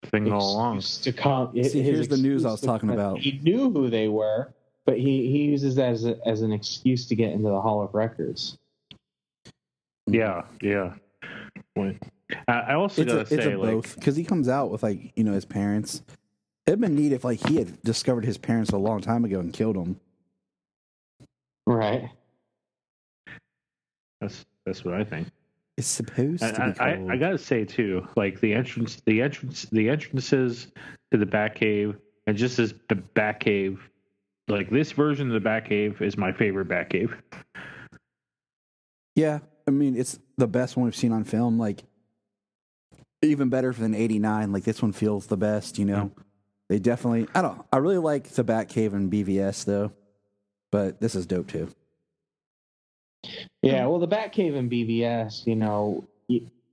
thing all along. To come. See, here's the news I was talking about. He knew who they were, but he uses that as an excuse to get into the Hall of Records. Yeah. I also gotta say, both, because he comes out with his parents. It'd been neat if he had discovered his parents a long time ago and killed them. Right. That's what I think. It's supposed to be called. I gotta say too, the entrances to the Batcave, and just as the Batcave, this version of the Batcave is my favorite Batcave. Yeah, I mean, it's the best one we've seen on film. Even better than 89. This one feels the best. They definitely. I really like the Batcave and BVS though, but this is dope too. Yeah, well, the Batcave and BVS,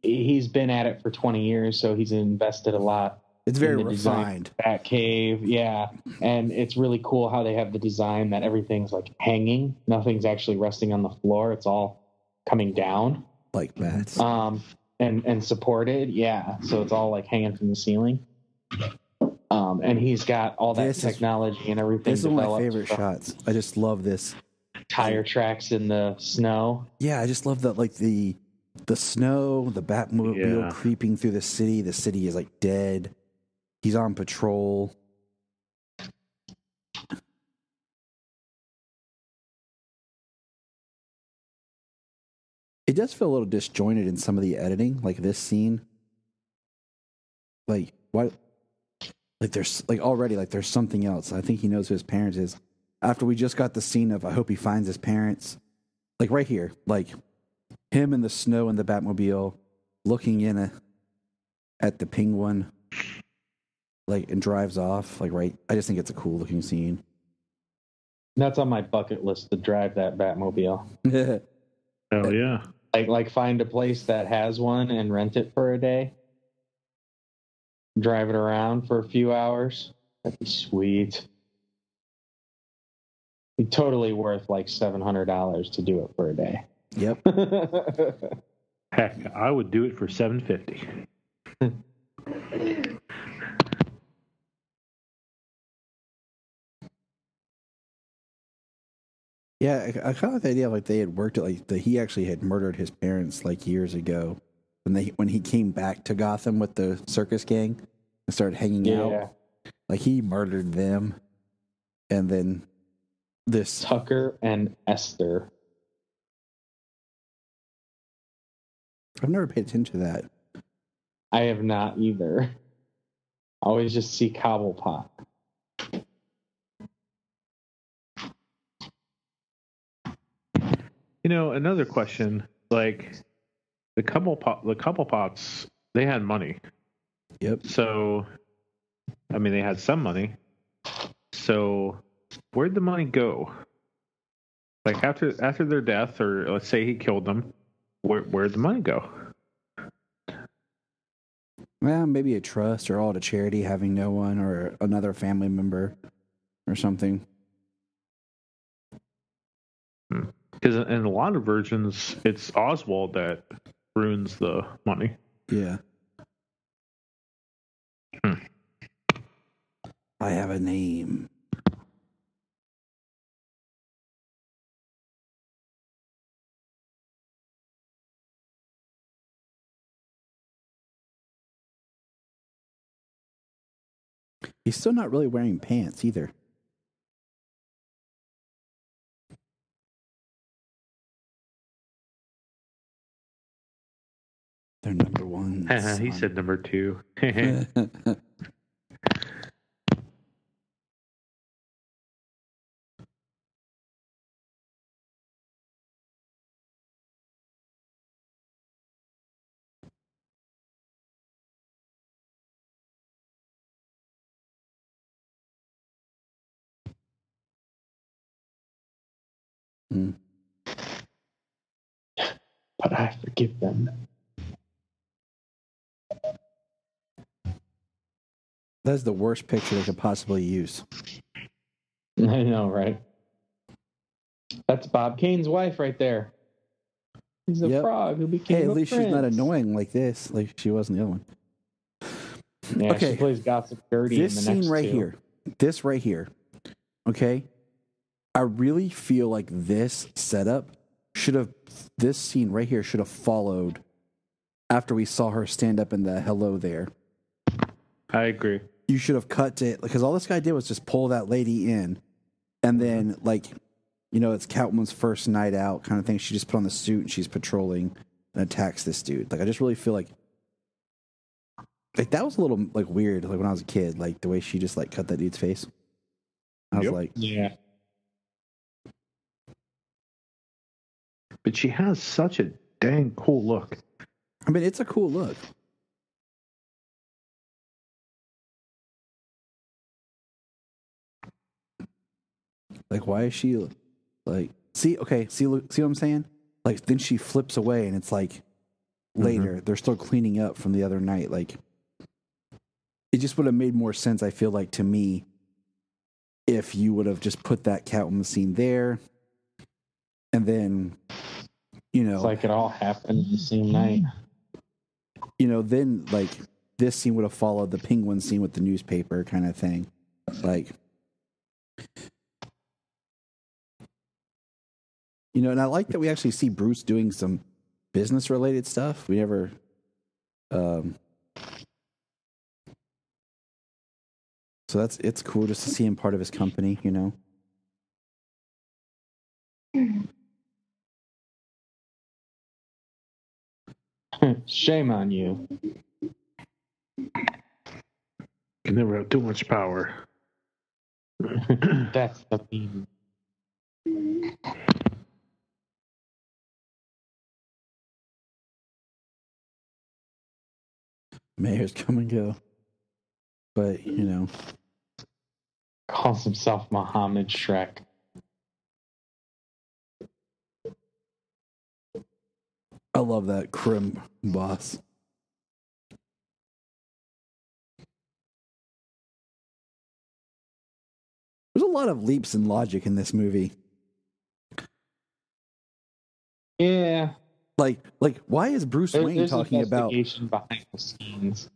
he's been at it for 20 years, so he's invested a lot It's very in the refined. Bat cave, yeah. And it's really cool how they have the design that everything's like hanging. Nothing's actually resting on the floor. It's all coming down. Like bats. And supported, yeah. So it's all like hanging from the ceiling. And he's got all that technology and everything. This is one of my developed favorite shots. I just love this. Tire tracks in the snow. Yeah, I just love that, like the snow, the Batmobile creeping through the city. The city is like dead. He's on patrol. It does feel a little disjointed in some of the editing, like this scene. Like what? Like there's like already like there's something else. I think he knows who his parents is. After we just got the scene of I hope he finds his parents. Like right here, like him in the snow in the Batmobile, looking in at the penguin, like and drives off. Like right, I just think it's a cool looking scene. That's on my bucket list to drive that Batmobile. Hell yeah! Like find a place that has one and rent it for a day. Drive it around for a few hours. That'd be sweet. Be totally worth like $700 to do it for a day. Yep. Heck, I would do it for $750. Yeah, I kind of like the idea of like they had worked it like that he actually had murdered his parents like years ago when he came back to Gotham with the circus gang and started hanging out. Like he murdered them, and then this Tucker and Esther. I've never paid attention to that. I have not either. I always just see Cobblepot. You know, another question, like the Cobblepots, they had money. Yep. So, I mean, they had some money. So, where'd the money go? Like after their death, or let's say he killed them, where'd the money go? Well, maybe a trust or all to charity, having no one or another family member or something. Because in a lot of versions, it's Oswald that ruins the money. Yeah. I have a name. He's still not really wearing pants either. They're number one. He said number 2. But I forgive them. That's the worst picture they could possibly use. I know, right? That's Bob Kane's wife right there. He's a frog who became at least prince. she's not annoying like this, like she was in the other one. Yeah, okay. She plays Gossip Gertie This in the next scene right two. here. This right here. Okay? I really feel like this setup this scene right here should have followed after we saw her stand up in the hello there. I agree. You should have cut to it because all this guy did was just pull that lady in, and then like, you know, it's Catwoman's first night out kind of thing. She just put on the suit and she's patrolling and attacks this dude. Like I just really feel like that was a little like weird. Like when I was a kid, like the way she just like cut that dude's face. I was like, yeah. But she has such a dang cool look. I mean, it's a cool look. Like, why is she like? See what I'm saying? Like, then she flips away, and it's like later they're still cleaning up from the other night. Like, it just would have made more sense, I feel like, to me, if you would have just put that Catwoman scene there, and then, It's like it all happened in the same night. Then like this scene would have followed the Penguin scene with the newspaper kind of thing, like. And I like that we actually see Bruce doing some business-related stuff. We never, so it's cool just to see him part of his company, Shame on you. Can never have too much power. That's the theme. Mayors come and go, but Calls himself Muhammad Shrek. I love that Krim boss. There's a lot of leaps in logic in this movie. Yeah. Like why is Bruce Wayne talking about behind the scenes?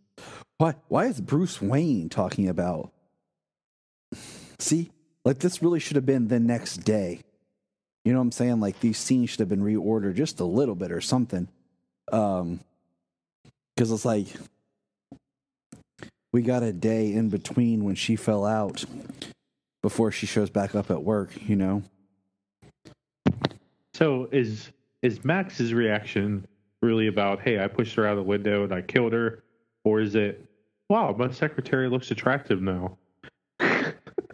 Why is Bruce Wayne talking about? See, like this really should have been the next day. You know what I'm saying? Like these scenes should have been reordered just a little bit or something. Because it's like we got a day in between when she fell out before she shows back up at work, So is Max's reaction really about, hey, I pushed her out of the window and I killed her? Or is it, wow, my secretary looks attractive now?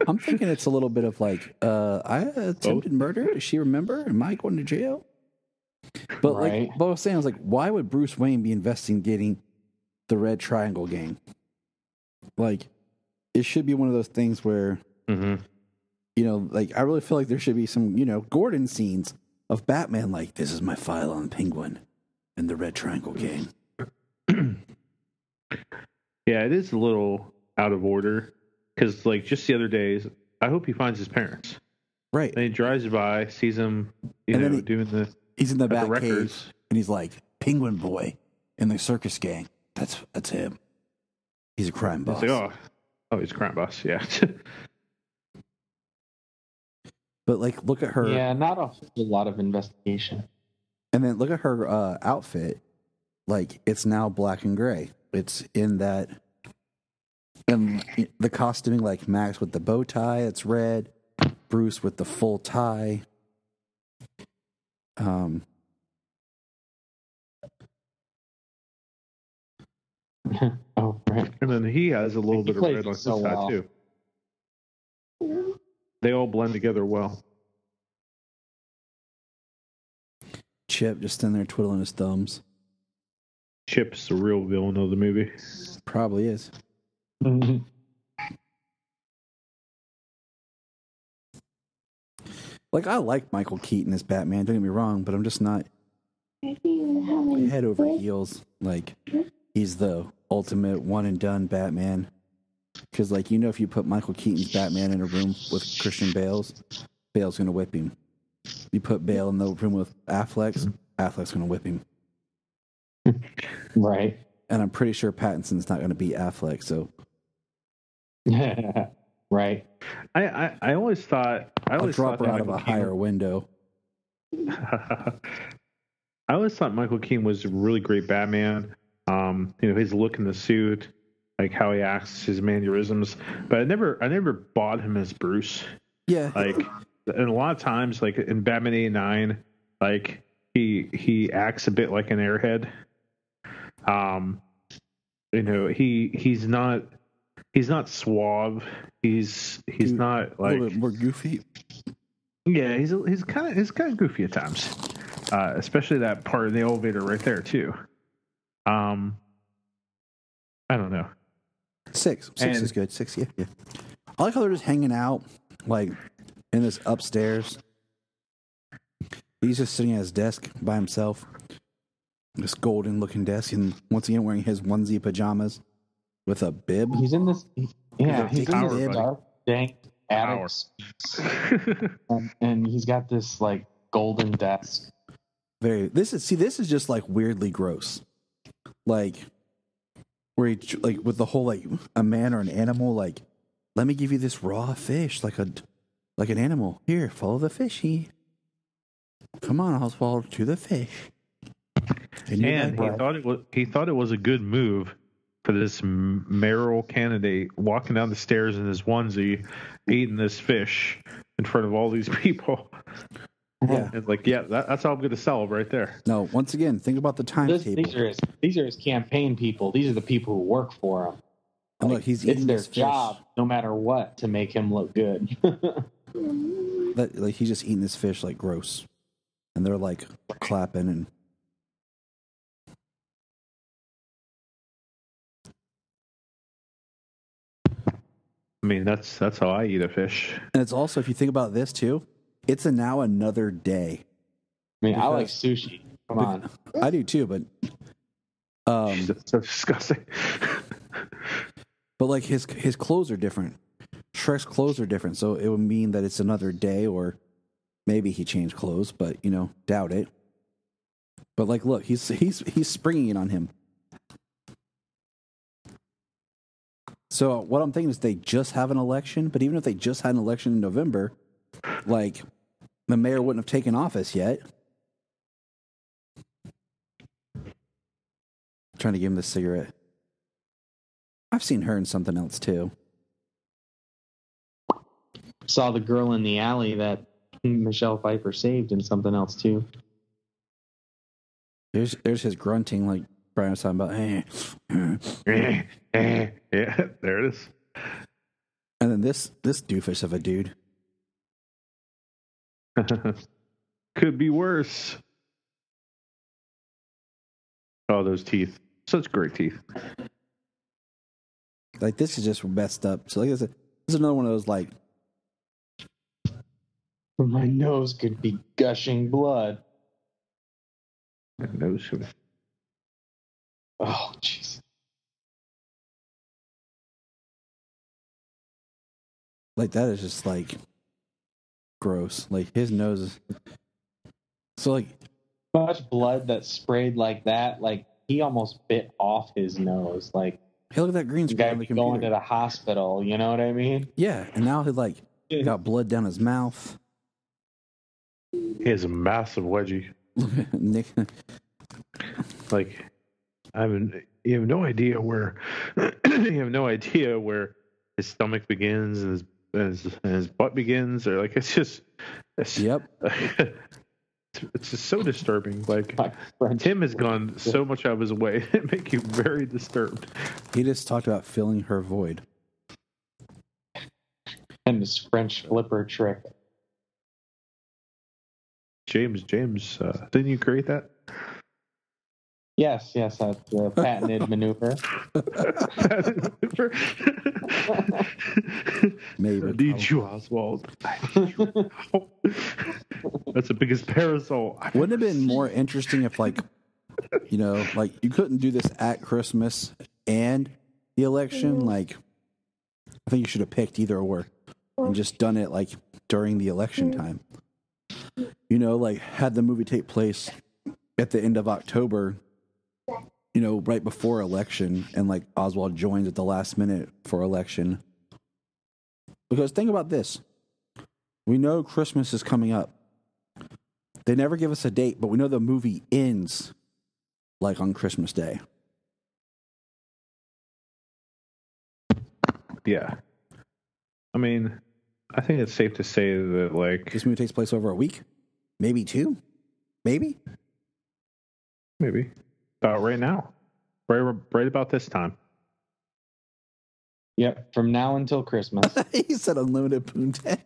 I'm thinking it's a little bit of like, I attempted murder. Does she remember? Am I going to jail? But right. But I was saying, I was like, why would Bruce Wayne be investigating the Red Triangle gang? Like, it should be one of those things where, like, I really feel like there should be some, Gordon scenes of Batman, like, this is my file on Penguin and the Red Triangle gang. Yeah, it is a little out of order. Because, like, just the other days, I hope he finds his parents. Right. And he drives by, sees them, doing the... He's in the back cave, and he's like, Penguin boy in the circus gang. That's him. He's a crime boss. It's like, oh, he's a crime boss, yeah. But, like, look at her. Yeah, not a lot of investigation. And then look at her outfit. Like, it's now black and gray. It's in that... And the costuming, like Max with the bow tie, it's red. Bruce with the full tie. Oh, right. And then he has a little bit of red on his side, too. They all blend together well. Chip just in there twiddling his thumbs. Chip's the real villain of the movie. Probably is. Like, I like Michael Keaton as Batman, don't get me wrong, but I'm just not head over heels. Like, he's the ultimate one and done Batman. Because, like, if you put Michael Keaton's Batman in a room with Christian Bale's going to whip him. You put Bale in the room with Affleck's going to whip him. Right. And I'm pretty sure Pattinson's not going to beat Affleck, so. Right. I always thought I'll drop her out of a higher window. I always thought Michael Keaton was a really great Batman. His look in the suit, like how he acts, his mannerisms. But I never bought him as Bruce. Yeah. Like, and a lot of times, like in Batman '89, like he acts a bit like an airhead. He's not suave. He's not like a little bit more goofy. Yeah, he's kind of goofy at times, especially that part of the elevator right there too. I don't know. Six is good. 6, yeah. I like how they're just hanging out, like in this upstairs. He's just sitting at his desk by himself, this golden-looking desk, and once again wearing his onesie pajamas. with a bib. He's in this. Yeah, he's in Power, this buddy. dark, dank attic, and he's got this like golden desk. This is just like weirdly gross. Like where he like with the whole like a man or an animal, like, let me give you this raw fish like an animal. Here, follow the fishy. Come on, Oswald, to the fish. And he thought it was a good move for this mayoral candidate walking down the stairs in his onesie, eating this fish in front of all these people. Yeah, and like, that's how I'm going to sell him right there. No, once again, think about the timetable. These are his campaign people. These are the people who work for him. And look, he's eating their this fish. job, no matter what, to make him look good. Like he's just eating this fish like gross, and they're like clapping and. I mean, that's how I eat a fish. And it's also, if you think about this too, it's now another day. I mean, I like sushi. Come on. I do too, but that's so disgusting. But like his clothes are different. Shrek's clothes are different, so it would mean that it's another day, or maybe he changed clothes, but doubt it. But like, look, he's springing it on him. So what I'm thinking is they just have an election, but even if they just had an election in November, like the mayor wouldn't have taken office yet. I'm trying to give him this cigarette. I've seen her in something else too. Saw the girl in the alley that Michelle Pfeiffer saved in something else too. There's his grunting like Bryan was talking about. Yeah, there it is. And then this doofus of a dude. Could be worse. Oh, those teeth. Such great teeth. Like, this is just messed up. So like this is another one of those like, my nose could be gushing blood. My nose should. Oh, jeez. like that is just like gross. Like his nose is so like Much blood that sprayed like that. Like he almost bit off his nose. Like, hey, look at that green the screen guy on the going computer. to the hospital. You know what I mean? Yeah, and now he like got blood down his mouth. He has a massive wedgie. Nick, Like, you have no idea where you have no idea where his stomach begins and his butt begins, or like it's yep. It's just so disturbing. Like, Tim has gone so much out of his way to make you very disturbed. He just talked about filling her void. And this French flipper trick. James, didn't you create that? Yes, that's a patented maneuver. Maybe. I need you, Oswald. That's the biggest parasol. Wouldn't it have been more interesting if, like, like you couldn't do this at Christmas and the election? Like, I think you should have picked either or and just done it, like, during the election time. Like, had the movie take place at the end of October, right before election, and, like, Oswald joins at the last minute for election. Because think about this. We know Christmas is coming up. They never give us a date, but we know the movie ends like on Christmas Day. Yeah. I mean, I think it's safe to say that, like, This movie takes place over a week? Maybe 2? Maybe? maybe about right now, right about this time. Yep, from now until Christmas. He said unlimited poontang.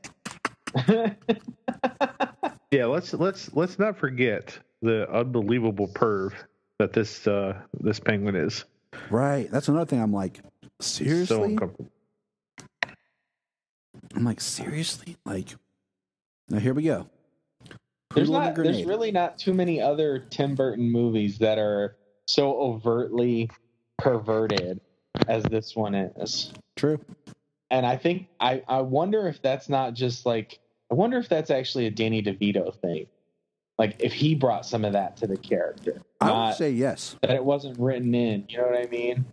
Yeah, let's not forget the unbelievable perv that this penguin is. Right. That's another thing I'm like, So seriously? uncomfortable. I'm like, seriously? Like, now here we go. There's Poodle and a there's grenade. really not too many other Tim Burton movies that are so overtly perverted as this one is. True. And I think I wonder if that's not just like, I wonder if that's actually a Danny DeVito thing. Like if he brought some of that to the character. I would say yes. That it wasn't written in. You know what I mean?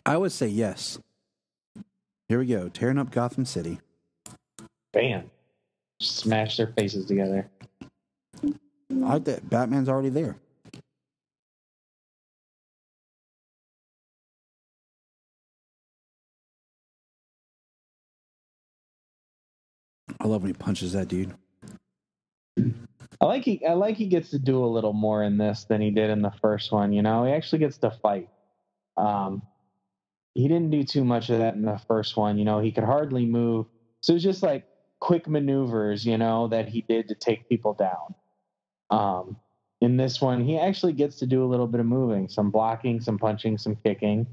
I would say yes. Here we go. Tearing up Gotham City. Bam. Smash their faces together. I like that. Batman's already there. I love when he punches that dude. I like he gets to do a little more in this than he did in the first one. You know, he actually gets to fight. He didn't do too much of that in the first one. You know, he could hardly move, so it was just like quick maneuvers. You know, that he did to take people down. In this one, he actually gets to do a little bit of moving, some blocking, some punching, some kicking,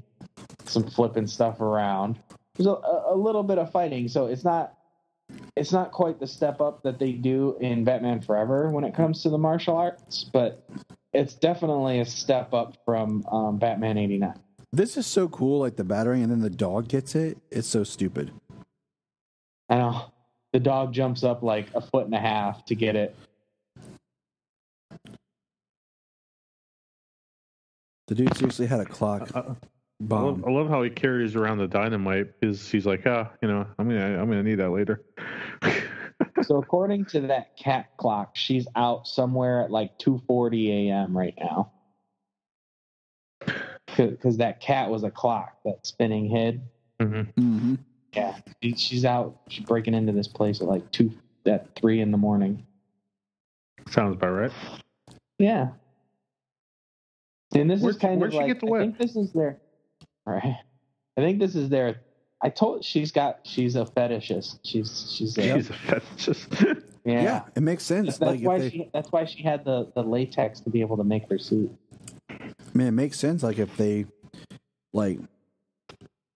some flipping stuff around. There's a little bit of fighting, so it's not quite the step up that they do in Batman Forever when it comes to the martial arts, but it's definitely a step up from Batman 89. This is so cool, like the battering, and then the dog gets it. It's so stupid. I know. The dog jumps up like 1.5 feet to get it. The dude seriously had a clock bomb. I love how he carries around the dynamite because he's like, I'm gonna need that later. So according to that cat clock, she's out somewhere at like 2:40 a.m. right now. Because that cat was a clock, that spinning head. Mm-hmm. Mm-hmm. Yeah, she's out. She's breaking into this place at like 3 in the morning. Sounds about right. Yeah. And this is kind where'd of she like, get the I whip? think this is their, all right. I think this is their, she's a fetishist. She's a fetishist. Yeah, it makes sense. That's why she had the latex to be able to make her suit. I mean, it makes sense. Like if they, like,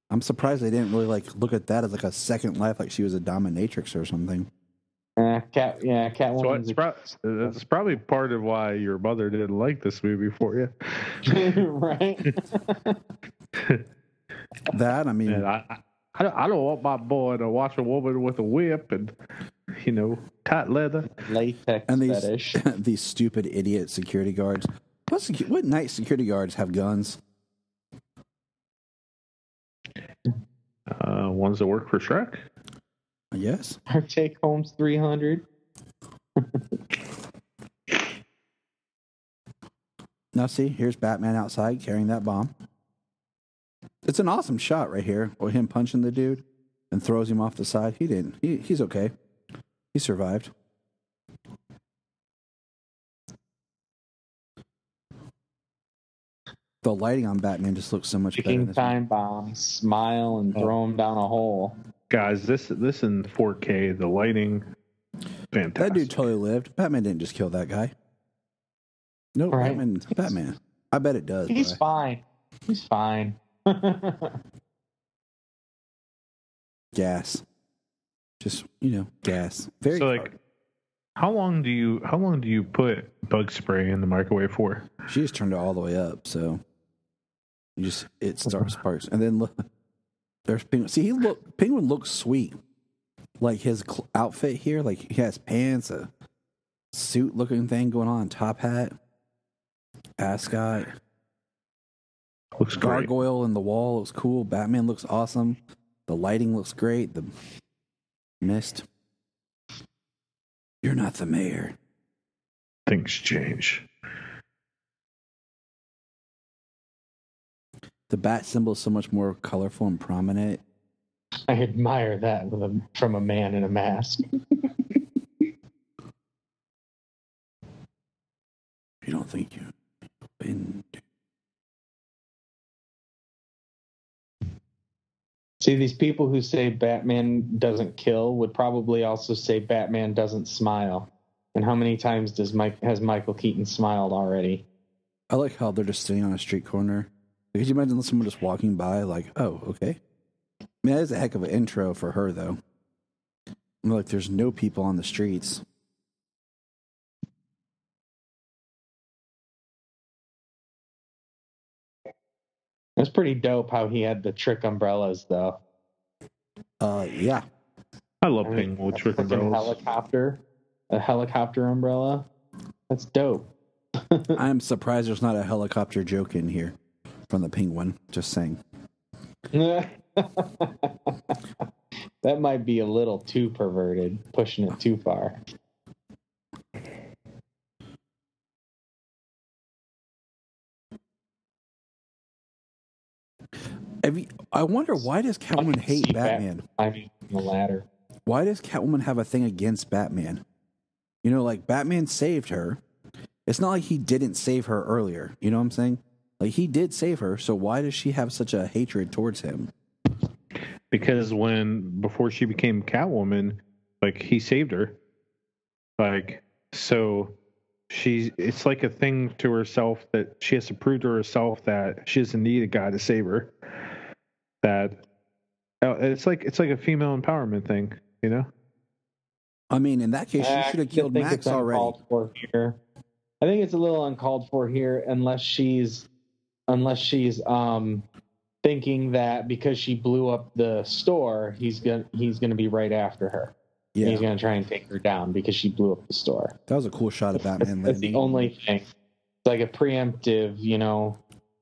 I'm surprised they didn't really like look at that as like a second life, like she was a dominatrix or something. Catwoman. So that's probably part of why your mother didn't like this movie for you, right? That I mean, and I don't want my boy to watch a woman with a whip and tight leather, latex, and fetish. These stupid idiot security guards. What night security guards have guns? Ones that work for Shrek. Yes. Our take home's 300. Now see, here's Batman outside carrying that bomb. It's an awesome shot right here, or him punching the dude and throws him off the side. He didn't. He's okay. He survived. The lighting on Batman just looks so much better. Taking time bombs, smile, and throw him down a hole. Guys, this in 4K, the lighting, fantastic. That dude totally lived. Batman didn't just kill that guy. No, right. Batman. I bet it does. He's fine. He's fine. Gas. Just, gas. Very so, hard. how long do you put bug spray in the microwave for? She just turned it all the way up, so it starts sparks. And then look, there's Penguin. See, Penguin looks sweet. Like his outfit here, like he has pants, a suit looking thing going on, top hat, ascot. Looks great. Gargoyle in the wall looks cool. Batman looks awesome. The lighting looks great. The mist. You're not the mayor. Things change. The bat symbol is so much more colorful and prominent. I admire that from a man in a mask. You don't think you've been... See, these people who say Batman doesn't kill would probably also say Batman doesn't smile. And how many times has Michael Keaton smiled already? I like how they're just sitting on a street corner. Could you imagine someone just walking by like, oh, okay. I mean, that is a heck of an intro for her, though. Like, there's no people on the streets. That's pretty dope how he had the trick umbrellas, though. Yeah. I love Penguin with trick umbrellas. A helicopter umbrella. That's dope. I'm surprised there's not a helicopter joke in here from the Penguin. Just saying. That might be a little too perverted, pushing it too far. I wonder, why does Catwoman hate Batman? I mean, the ladder. Why does Catwoman have a thing against Batman? You know, like, Batman saved her. It's not like he didn't save her earlier. You know what I'm saying? Like, he did save her, so why does she have such a hatred towards him? Because before she became Catwoman, like, he saved her. Like, so it's like a thing to herself that she has to prove to herself that she doesn't need a guy to save her. That it's like a female empowerment thing, you know? I mean, in that case, she should have killed Max already. I think it's a little uncalled for here, unless she's thinking that because she blew up the store, he's gonna be right after her. Yeah. He's gonna try and take her down because she blew up the store. That was a cool shot of Batman. That's the only thing. It's like a preemptive, you know.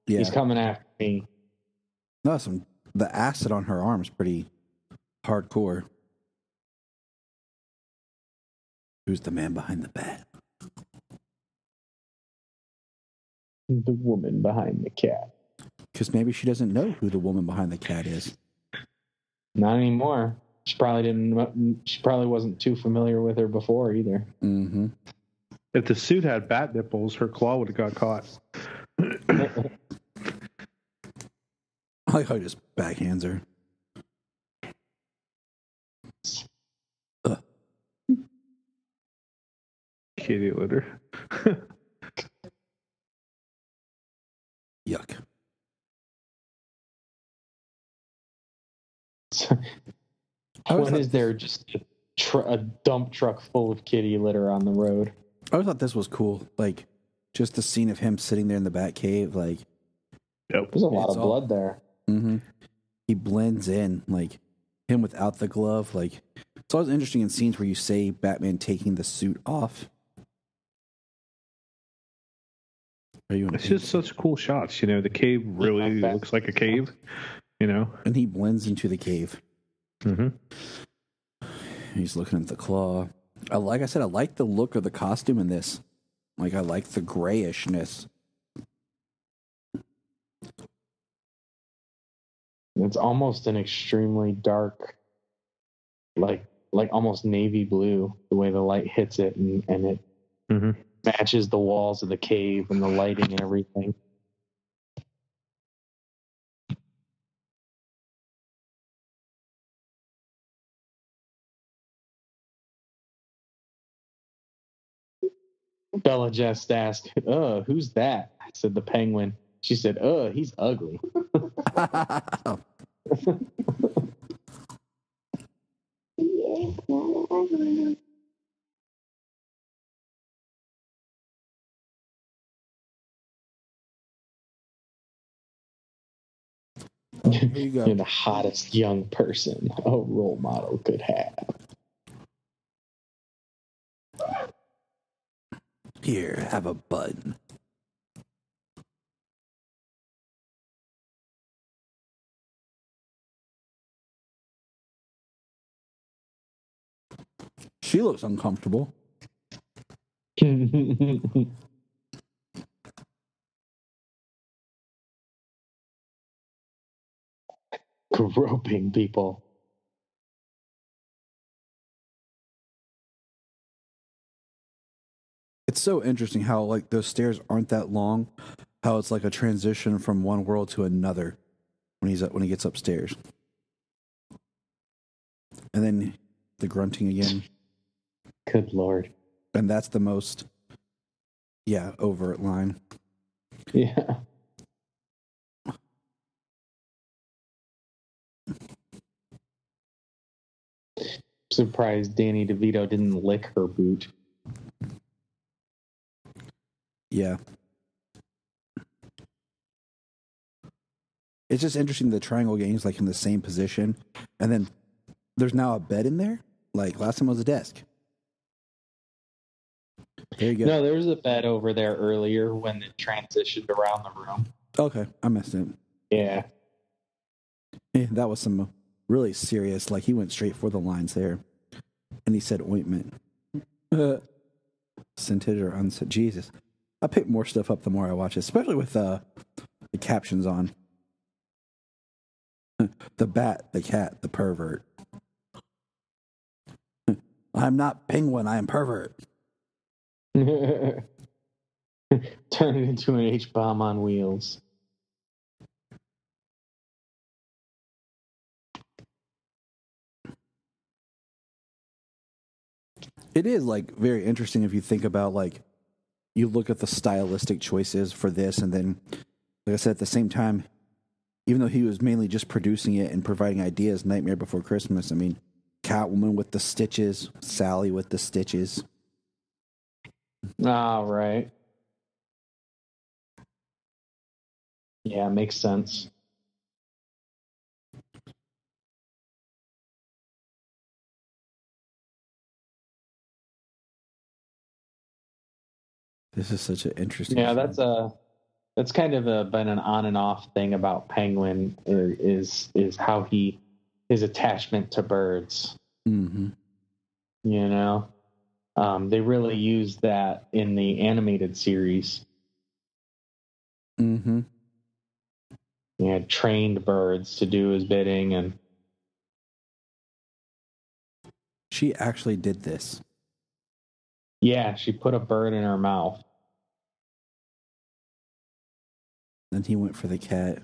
Yeah. He's coming after me. No, the acid on her arm is pretty hardcore. Who's the man behind the bat? The woman behind the cat. Because maybe she doesn't know who the woman behind the cat is. Not anymore. She probably wasn't too familiar with her before either. Mm-hmm. If the suit had bat nipples, her claw would have got caught. I like how he just backhands her. Kitty litter. Yuck. When is there just a dump truck full of kitty litter on the road? I always thought this was cool. Like, just the scene of him sitting there in the bat cave. Like, yep. There's a lot of blood there. Mm-hmm. He blends in, like, him without the glove. Like, it's always interesting in scenes where you say Batman taking the suit off. It's just such cool shots. You know, the cave really looks like a cave, you know? And he blends into the cave. Mm-hmm. He's looking at the claw. Like I said, I like the look of the costume in this. Like, I like the grayishness. It's almost an extremely dark, like almost navy blue, the way the light hits it, and it mm-hmm. matches the walls of the cave and the lighting and everything. Bella just asked, who's that? I said, the Penguin. She said, he's ugly. Here you go. You're the hottest young person a role model could have. Here, have a bud. She looks uncomfortable. Groping people. It's so interesting how, like, those stairs aren't that long. How it's like a transition from one world to another when he gets upstairs. And then the grunting again. Good Lord. And that's the most, overt line. Yeah. Surprised Danny DeVito didn't lick her boot. Yeah. It's just interesting the triangle gang's like in the same position, and then there's now a bed in there. Like last time it was a desk. There you go. No, there was a bed over there earlier when it transitioned around the room. Okay, I missed it. Yeah. Yeah, that was some really serious. Like he went straight for the lines there, and he said ointment. Scented or unscented. Jesus, I pick more stuff up the more I watch it, especially with the captions on. The bat, the cat, the pervert. I'm not penguin, I am pervert. Turn it into an H-bomb on wheels. It is like very interesting if you think about like you look at the stylistic choices for this, and then like I said, at the same time, even though he was mainly just producing it and providing ideas, Nightmare Before Christmas, I mean, Catwoman with the stitches, Sally with the stitches. Ah, right. Yeah, makes sense. This is such an interesting. Yeah, film. that's kind of been an on and off thing about Penguin is how his attachment to birds. Mm-hmm. You know, they really used that in the animated series. Mm-hmm. He had trained birds to do his bidding, and She actually did this. yeah, she put a bird in her mouth. Then he went for the cat.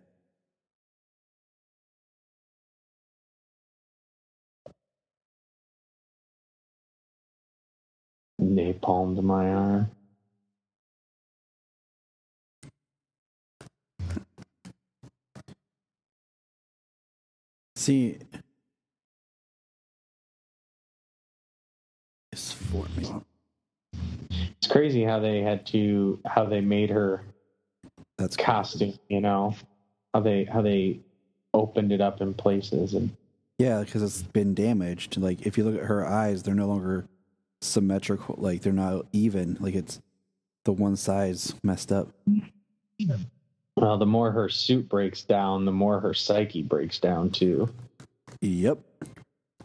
Napalmed my arm. See, it's for me. It's crazy how they made her That's costume. You know, how they opened it up in places, and yeah, because it's been damaged. Like if you look at her eyes, they're no longer symmetrical. Like they're not even. Like it's the one side's messed up. well, the more her suit breaks down, the more her psyche breaks down too. Yep.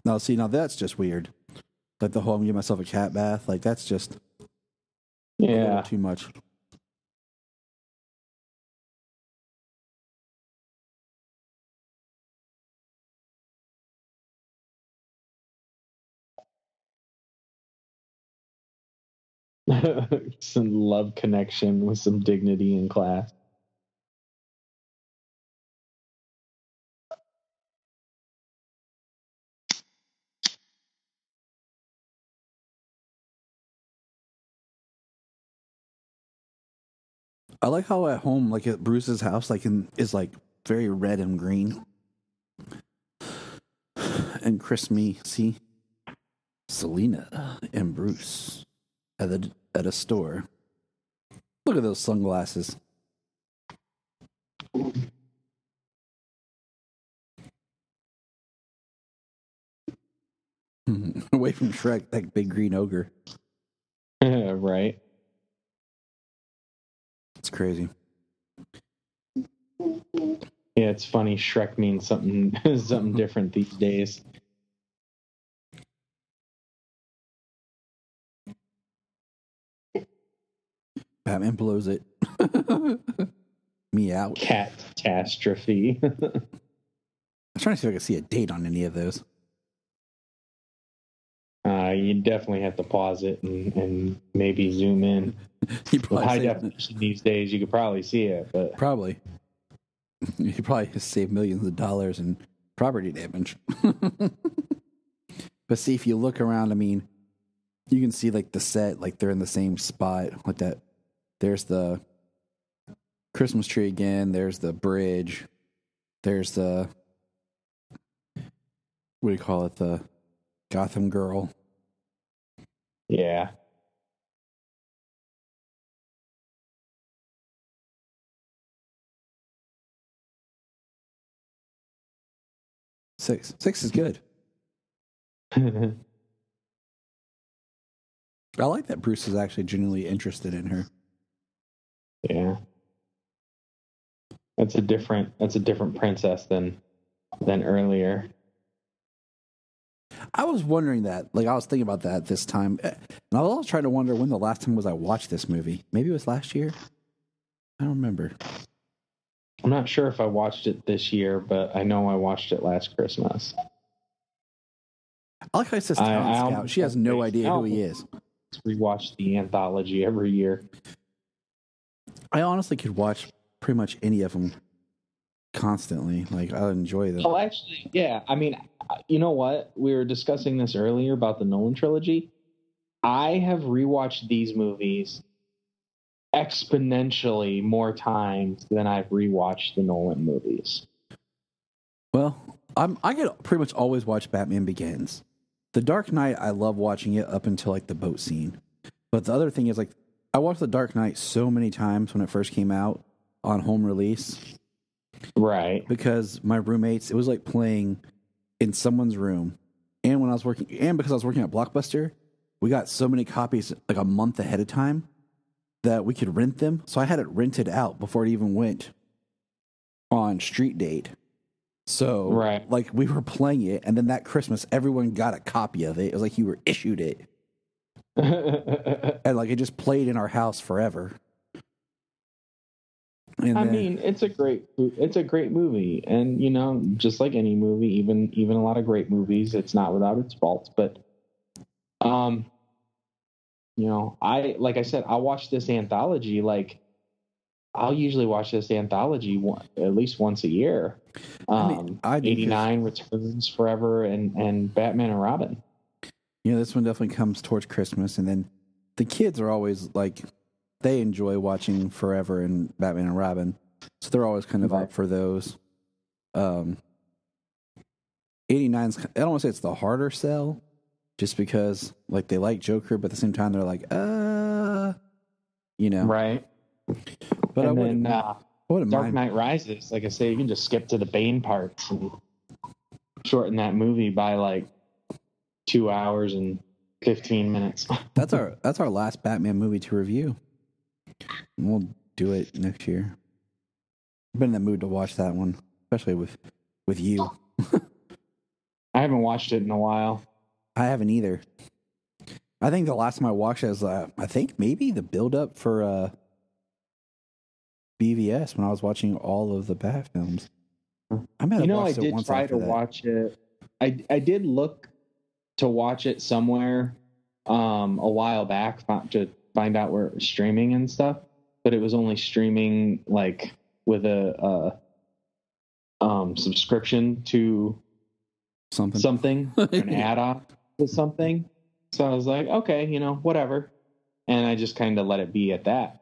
Now see, now that's just weird. Like the whole I'm giving myself a cat bath. Like that's just a little Yeah. too much. Some love connection with some dignity in class. I like how at home, like at Bruce's house, like is like very red and green. And Christmas, see Selena and Bruce at a store. Look at those sunglasses. Away from Shrek, that big green ogre. Right. It's crazy. Yeah, it's funny. Shrek means something something different these days. Batman blows it. Meow. Cat catastrophe. I'm trying to see if I can see a date on any of those. You definitely have to pause it and maybe zoom in. You With probably high save, definition these days, you could probably see it, but probably. You probably save millions of dollars in property damage. But see, if you look around, I mean, you can see like the set, like they're in the same spot, like that. There's the Christmas tree again. There's the bridge. There's the what do you call it? The Gotham Girl. yeah. 6. 6 is good. I like that Bruce is actually genuinely interested in her. Yeah. That's a different princess than earlier. I was wondering that. Like, I was thinking about that this time. And I was also trying to wonder when the last time was I watched this movie. Maybe it was last year? I don't remember. I'm not sure if I watched it this year, but I know I watched it last Christmas. I like how it says Talent Scout. She has no idea who he is. Rewatch the anthology every year. I honestly could watch pretty much any of them constantly. Like, I enjoy them. Oh, actually, yeah. I mean, you know what? We were discussing this earlier about the Nolan trilogy. I have rewatched these movies exponentially more times than I've rewatched the Nolan movies. Well, I could pretty much always watch Batman Begins. The Dark Knight, I love watching it up until like the boat scene. But the other thing is, like, I watched The Dark Knight so many times when it first came out on home release. Right. Because my roommates, it was like playing in someone's room. And when I was working, and because I was working at Blockbuster, we got so many copies like a month ahead of time that we could rent them. So I had it rented out before it even went on street date. So, right. Like, we were playing it, and then that Christmas, everyone got a copy of it. It was like you were issued it. And, like, it just played in our house forever. And I mean, it's a great movie. And, you know, just like any movie, even a lot of great movies, it's not without its faults. But, you know, like I said, I'll watch this anthology, like, I'll usually watch this anthology at least once a year. I mean, 89 Returns, Forever, and Batman and Robin. You know, this one definitely comes towards Christmas, and then the kids are always like, they enjoy watching Forever and Batman and Robin, so they're always kind of up for those. 89's, I don't want to say it's the harder sell, just because like they like Joker, but at the same time they're like, you know, right. But and I wouldn't Dark mind. Knight Rises, like I say, you can just skip to the Bane parts and shorten that movie by like 2 hours and 15 minutes. That's our last Batman movie to review. And we'll do it next year. I've been in the mood to watch that one, especially with you. I haven't watched it in a while. I haven't either. I think the last time I watched it was, I think maybe the build-up for BVS when I was watching all of the Bat films. I might have watched it once after that. Watch it. I did look to watch it somewhere a while back to find out where it was streaming and stuff, but it was only streaming like with a subscription to something an add-on to something. So I was like, okay, you know, whatever. And I just kind of let it be at that.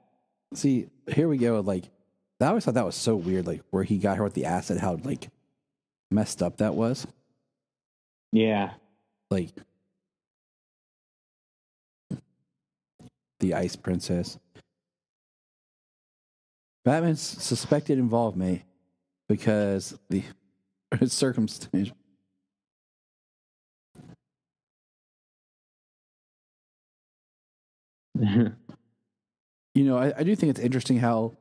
See, here we go. Like, I always thought that was so weird, like where he got her with the acid, how like messed up that was. Yeah. Like the Ice Princess. Batman's suspected involvement because the circumstance. You know, I do think it's interesting how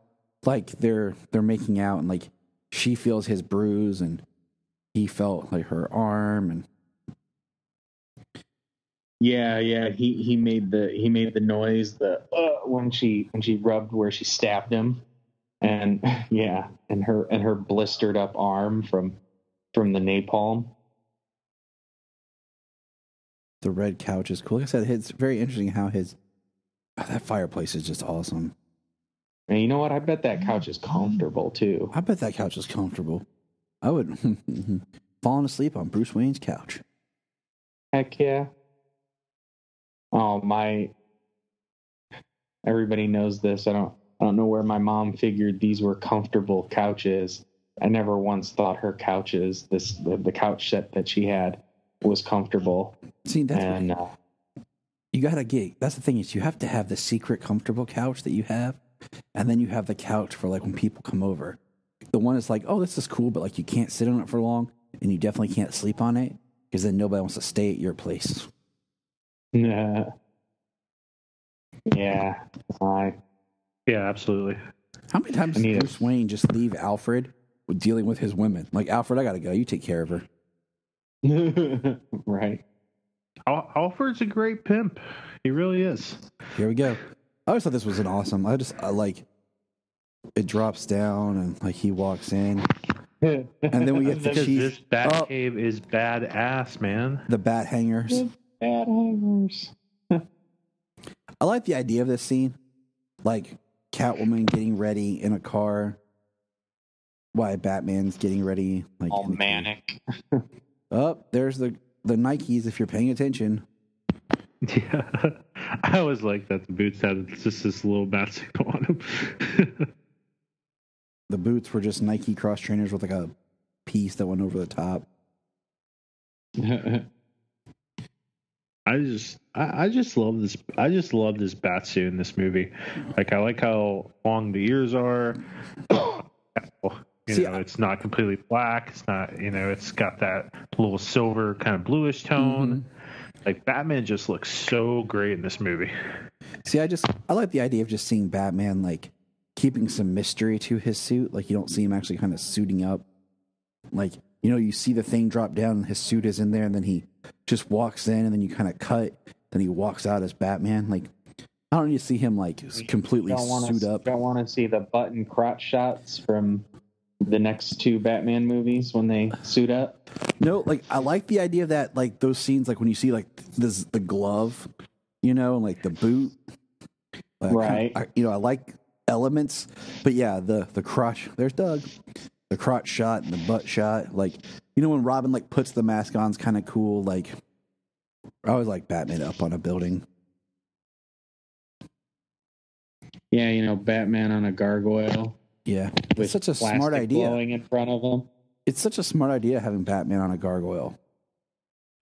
like they're making out and like she feels his bruise and he felt like her arm and yeah he made the noise when she rubbed where she stabbed him, and yeah, and her blistered up arm from the napalm. The red couch is cool. Like I said, it's very interesting how that fireplace is just awesome. And you know what? I bet that couch is comfortable too. I bet that couch is comfortable. I would falling asleep on Bruce Wayne's couch. Heck yeah. Oh, everybody knows this. I don't know where my mom figured these were comfortable couches. I never once thought her couches, the couch set that she had, was comfortable. See, that's you gotta get. That's the thing, is you have to have the secret comfortable couch that you have, and then you have the couch for like when people come over. The one is like, oh, this is cool, but like you can't sit on it for long. and you definitely can't sleep on it because then nobody wants to stay at your place. Yeah. Yeah. Yeah, absolutely. How many times does Bruce Wayne just leave Alfred with dealing with his women? Like, Alfred, I got to go. You take care of her. Right. Alfred's a great pimp. He really is. Here we go. I always thought this was an awesome. I like it drops down and like he walks in, and then we get the Because chief. this Batcave is badass, man. The bat hangers. Bat hangers. I like the idea of this scene, like Catwoman getting ready in a car, why Batman's getting ready, like all manic. Oh, there's the Nikes. If you're paying attention. Yeah, I always like that the boots had just this little bat signal on them. The boots were just Nike cross trainers with like a piece that went over the top. I just love this. I just love this bat suit in this movie. Like I like how long the ears are. It's not completely black. It's not. It's got that little silver kind of bluish tone. Mm-hmm. Like Batman just looks so great in this movie. See, I like the idea of just seeing Batman like keeping some mystery to his suit. Like you don't see him actually kind of suiting up. Like, you see the thing drop down and his suit is in there and then he just walks in and then you kind of cut. Then he walks out as Batman. Like, I don't need to see him like completely suit up. Don't want to see the button crotch shots from the next two Batman movies when they suit up. No, like I like the idea of that, like those scenes, like when you see like the glove, and like the boot. Right. I like elements, but yeah, the crotch. There's Doug. The crotch shot and the butt shot, like when Robin like puts the mask on, is kind of cool. Like I always like Batman up on a building. Yeah, Batman on a gargoyle. Yeah, it's such a smart idea. Blowing in front of him. It's such a smart idea having Batman on a gargoyle.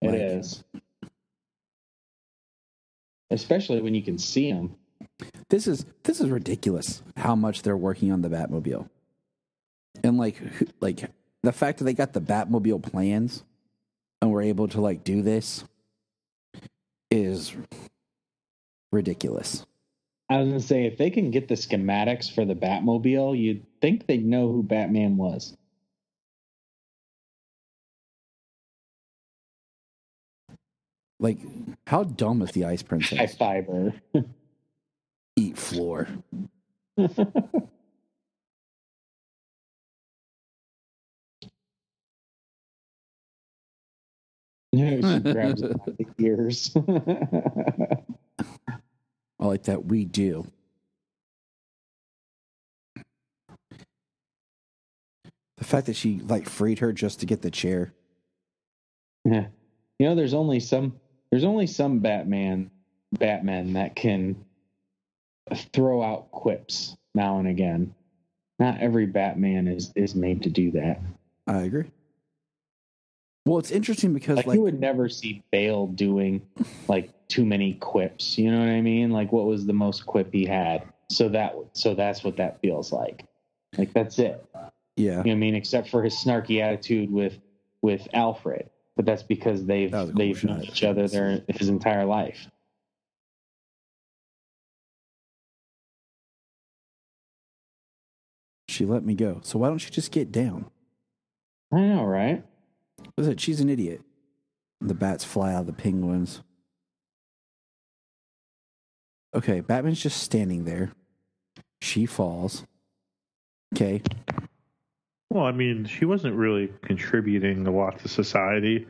It is, especially when you can see him. This is ridiculous. How much they're working on the Batmobile. And like the fact that they got the Batmobile plans and were able to like do this is ridiculous. I was going to say, if they can get the schematics for the Batmobile, you'd think they'd know who Batman was. Like, how dumb is the Ice Princess? High fiber. Eat floor. She grabs it by the ears. I like that. We do. The fact that she like freed her just to get the chair. Yeah, there's only some Batman that can throw out quips now and again. Not every Batman is made to do that. I agree. Well, it's interesting because like you would never see Bale doing like too many quips. You know what I mean? Like what was the most quip he had? So that's what that feels like. Like that's it. Yeah. You know what I mean? Except for his snarky attitude with Alfred. But that's because they've known each other his entire life. She let me go. So why don't you just get down? I know, right? Listen, she's an idiot. The bats fly out of the penguins. Okay, Batman's just standing there. She falls. Okay. Well, I mean, she wasn't really contributing a lot to society.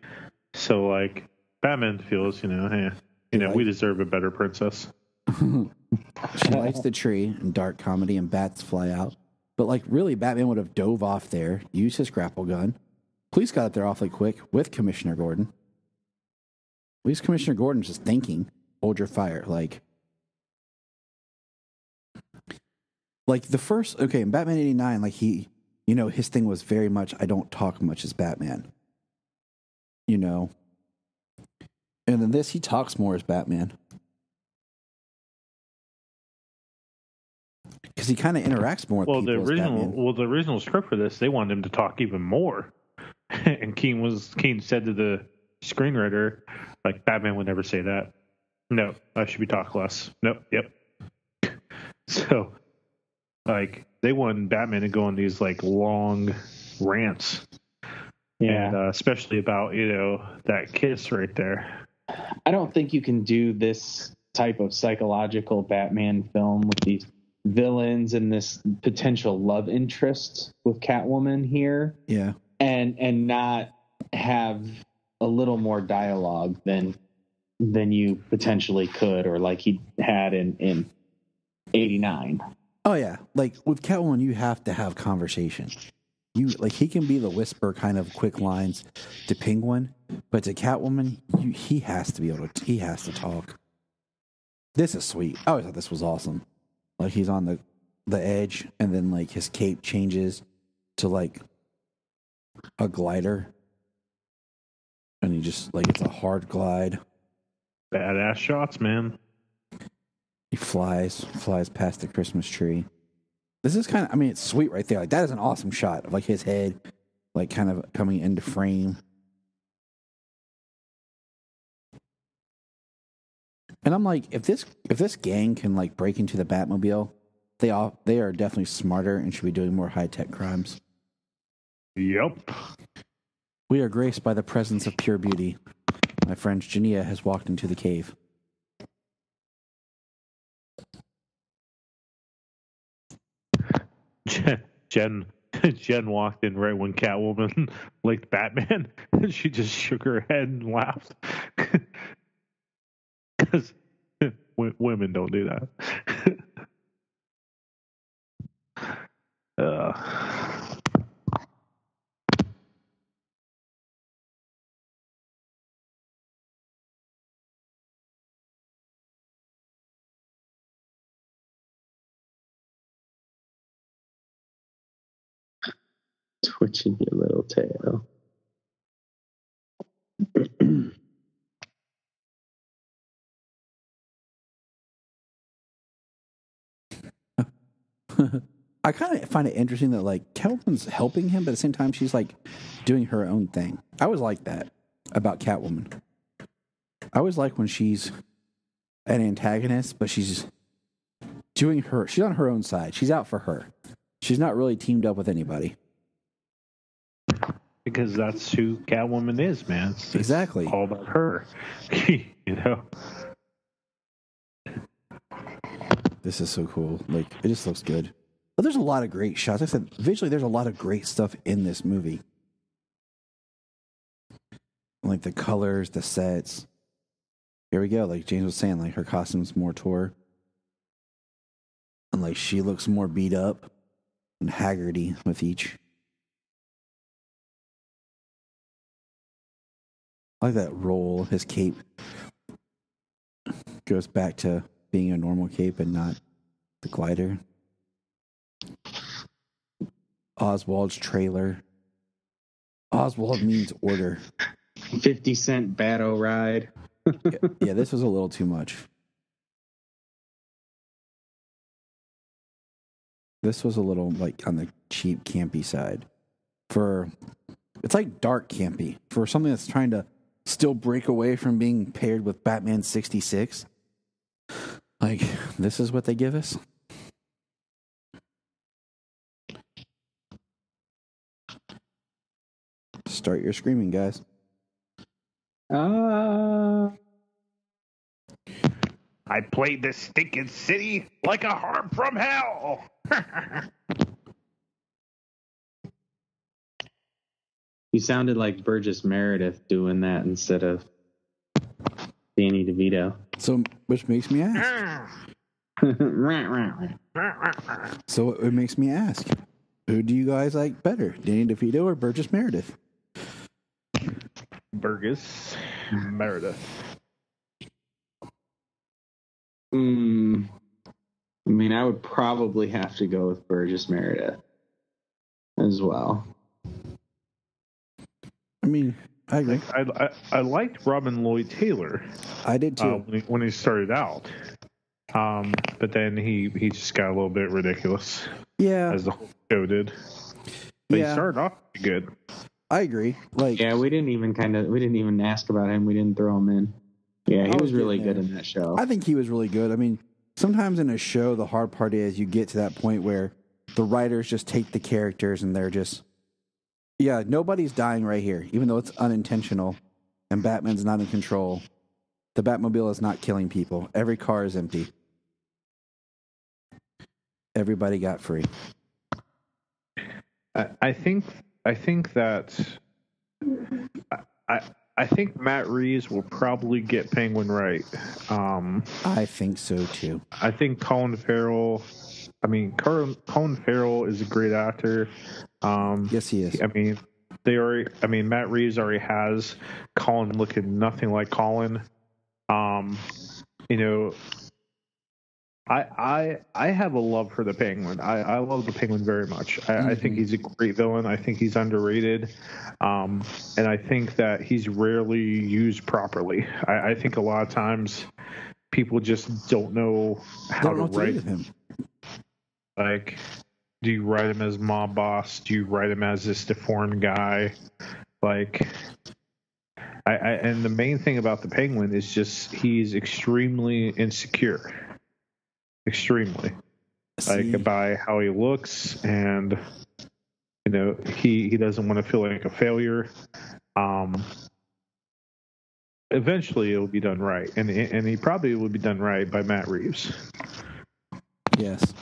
So, like, Batman feels, hey, we deserve a better princess. She lights the tree in dark comedy and bats fly out. But, like, really, Batman would have dove off there, used his grapple gun. Police got up there awfully quick with Commissioner Gordon. At least Commissioner Gordon's just thinking, hold your fire. Like the first, okay, in Batman 89, like he, his thing was very much, I don't talk much as Batman. And in this, he talks more as Batman. Because he kind of interacts more with people as Batman. The original script for this, they wanted him to talk even more. And Keane said to the screenwriter, like, Batman would never say that. No, I should be talk less. Nope. Yep. So, like, they want Batman to go on these like long rants. Yeah. And especially about, that kiss right there. I don't think you can do this type of psychological Batman film with these villains and this potential love interest with Catwoman here. Yeah. And not have a little more dialogue than you potentially could, or like he had in 89. Oh yeah, like with Catwoman, you have to have conversation. He can be the whisper kind of quick lines to Penguin, but to Catwoman, he has to be able to. He has to talk. This is sweet. I always thought this was awesome. Like he's on the edge, and then like his cape changes to like a glider, and he just like it's a hard glide. Badass shots, man. He flies past the Christmas tree. This is kind of, I mean, it's sweet right there. Like that is an awesome shot of like his head, like kind of coming into frame. And I'm like, if this gang can like break into the Batmobile, they are definitely smarter and should be doing more high tech crimes. Yep. We are graced by the presence of pure beauty. My friend Jania has walked into the cave. Jen walked in right when Catwoman licked Batman, and she just shook her head and laughed. Because women don't do that. Twitching your little tail. I kind of find it interesting that like Catwoman's helping him, but at the same time she's like doing her own thing. I always like that about Catwoman. I always like when she's an antagonist, but she's on her own side. She's out for her. She's not really teamed up with anybody. Because that's who Catwoman is, man. Exactly. It's all about her. This is so cool. Like, it just looks good. But there's a lot of great shots. Like I said, visually, there's a lot of great stuff in this movie. Like the colors, the sets. Here we go. Like James was saying, like her costume's more tore. And like she looks more beat up and haggardy with each. I like that roll. His cape goes back to being a normal cape and not the glider. Oswald's trailer. Oswald means order. 50-cent battle ride. Yeah, this was a little too much. This was a little like on the cheap campy side. It's like dark campy for something that's trying to still break away from being paired with Batman 66. Like, this is what they give us? Start your screaming, guys. I played this stinking city like a harp from hell. You sounded like Burgess Meredith doing that instead of Danny DeVito. So, which makes me ask. So it makes me ask, who do you guys like better, Danny DeVito or Burgess Meredith? Burgess Meredith. I mean, I would probably have to go with Burgess Meredith as well. I mean, I agree. I liked Robin Lloyd Taylor. I did too. When he started out. But then he just got a little bit ridiculous. Yeah. As the whole show did. But he started off pretty good. I agree. Like, Yeah, we didn't even ask about him. We didn't throw him in. Yeah, he was really good in that show. I think he was really good. I mean, sometimes in a show, the hard part is you get to that point where the writers just take the characters and they're just, yeah, nobody's dying right here, even though it's unintentional and Batman's not in control. The Batmobile is not killing people. Every car is empty. Everybody got free. I think that I think Matt Reeves will probably get Penguin right. I think so too. I think Colin Farrell. I mean, Colin Farrell is a great actor. Yes, he is. I mean, Matt Reeves already has Colin looking nothing like Colin. You know, I have a love for the Penguin. I love the Penguin very much. I think he's a great villain. I think he's underrated, and I think that he's rarely used properly. I think a lot of times people just don't know how to write him. Like, do you write him as mob boss? Do you write him as this deformed guy? Like, and the main thing about the Penguin is just he's extremely insecure. Extremely. Like, by how he looks, and you know, he doesn't want to feel like a failure. Eventually it'll be done right, and he probably will be done right by Matt Reeves. Yes.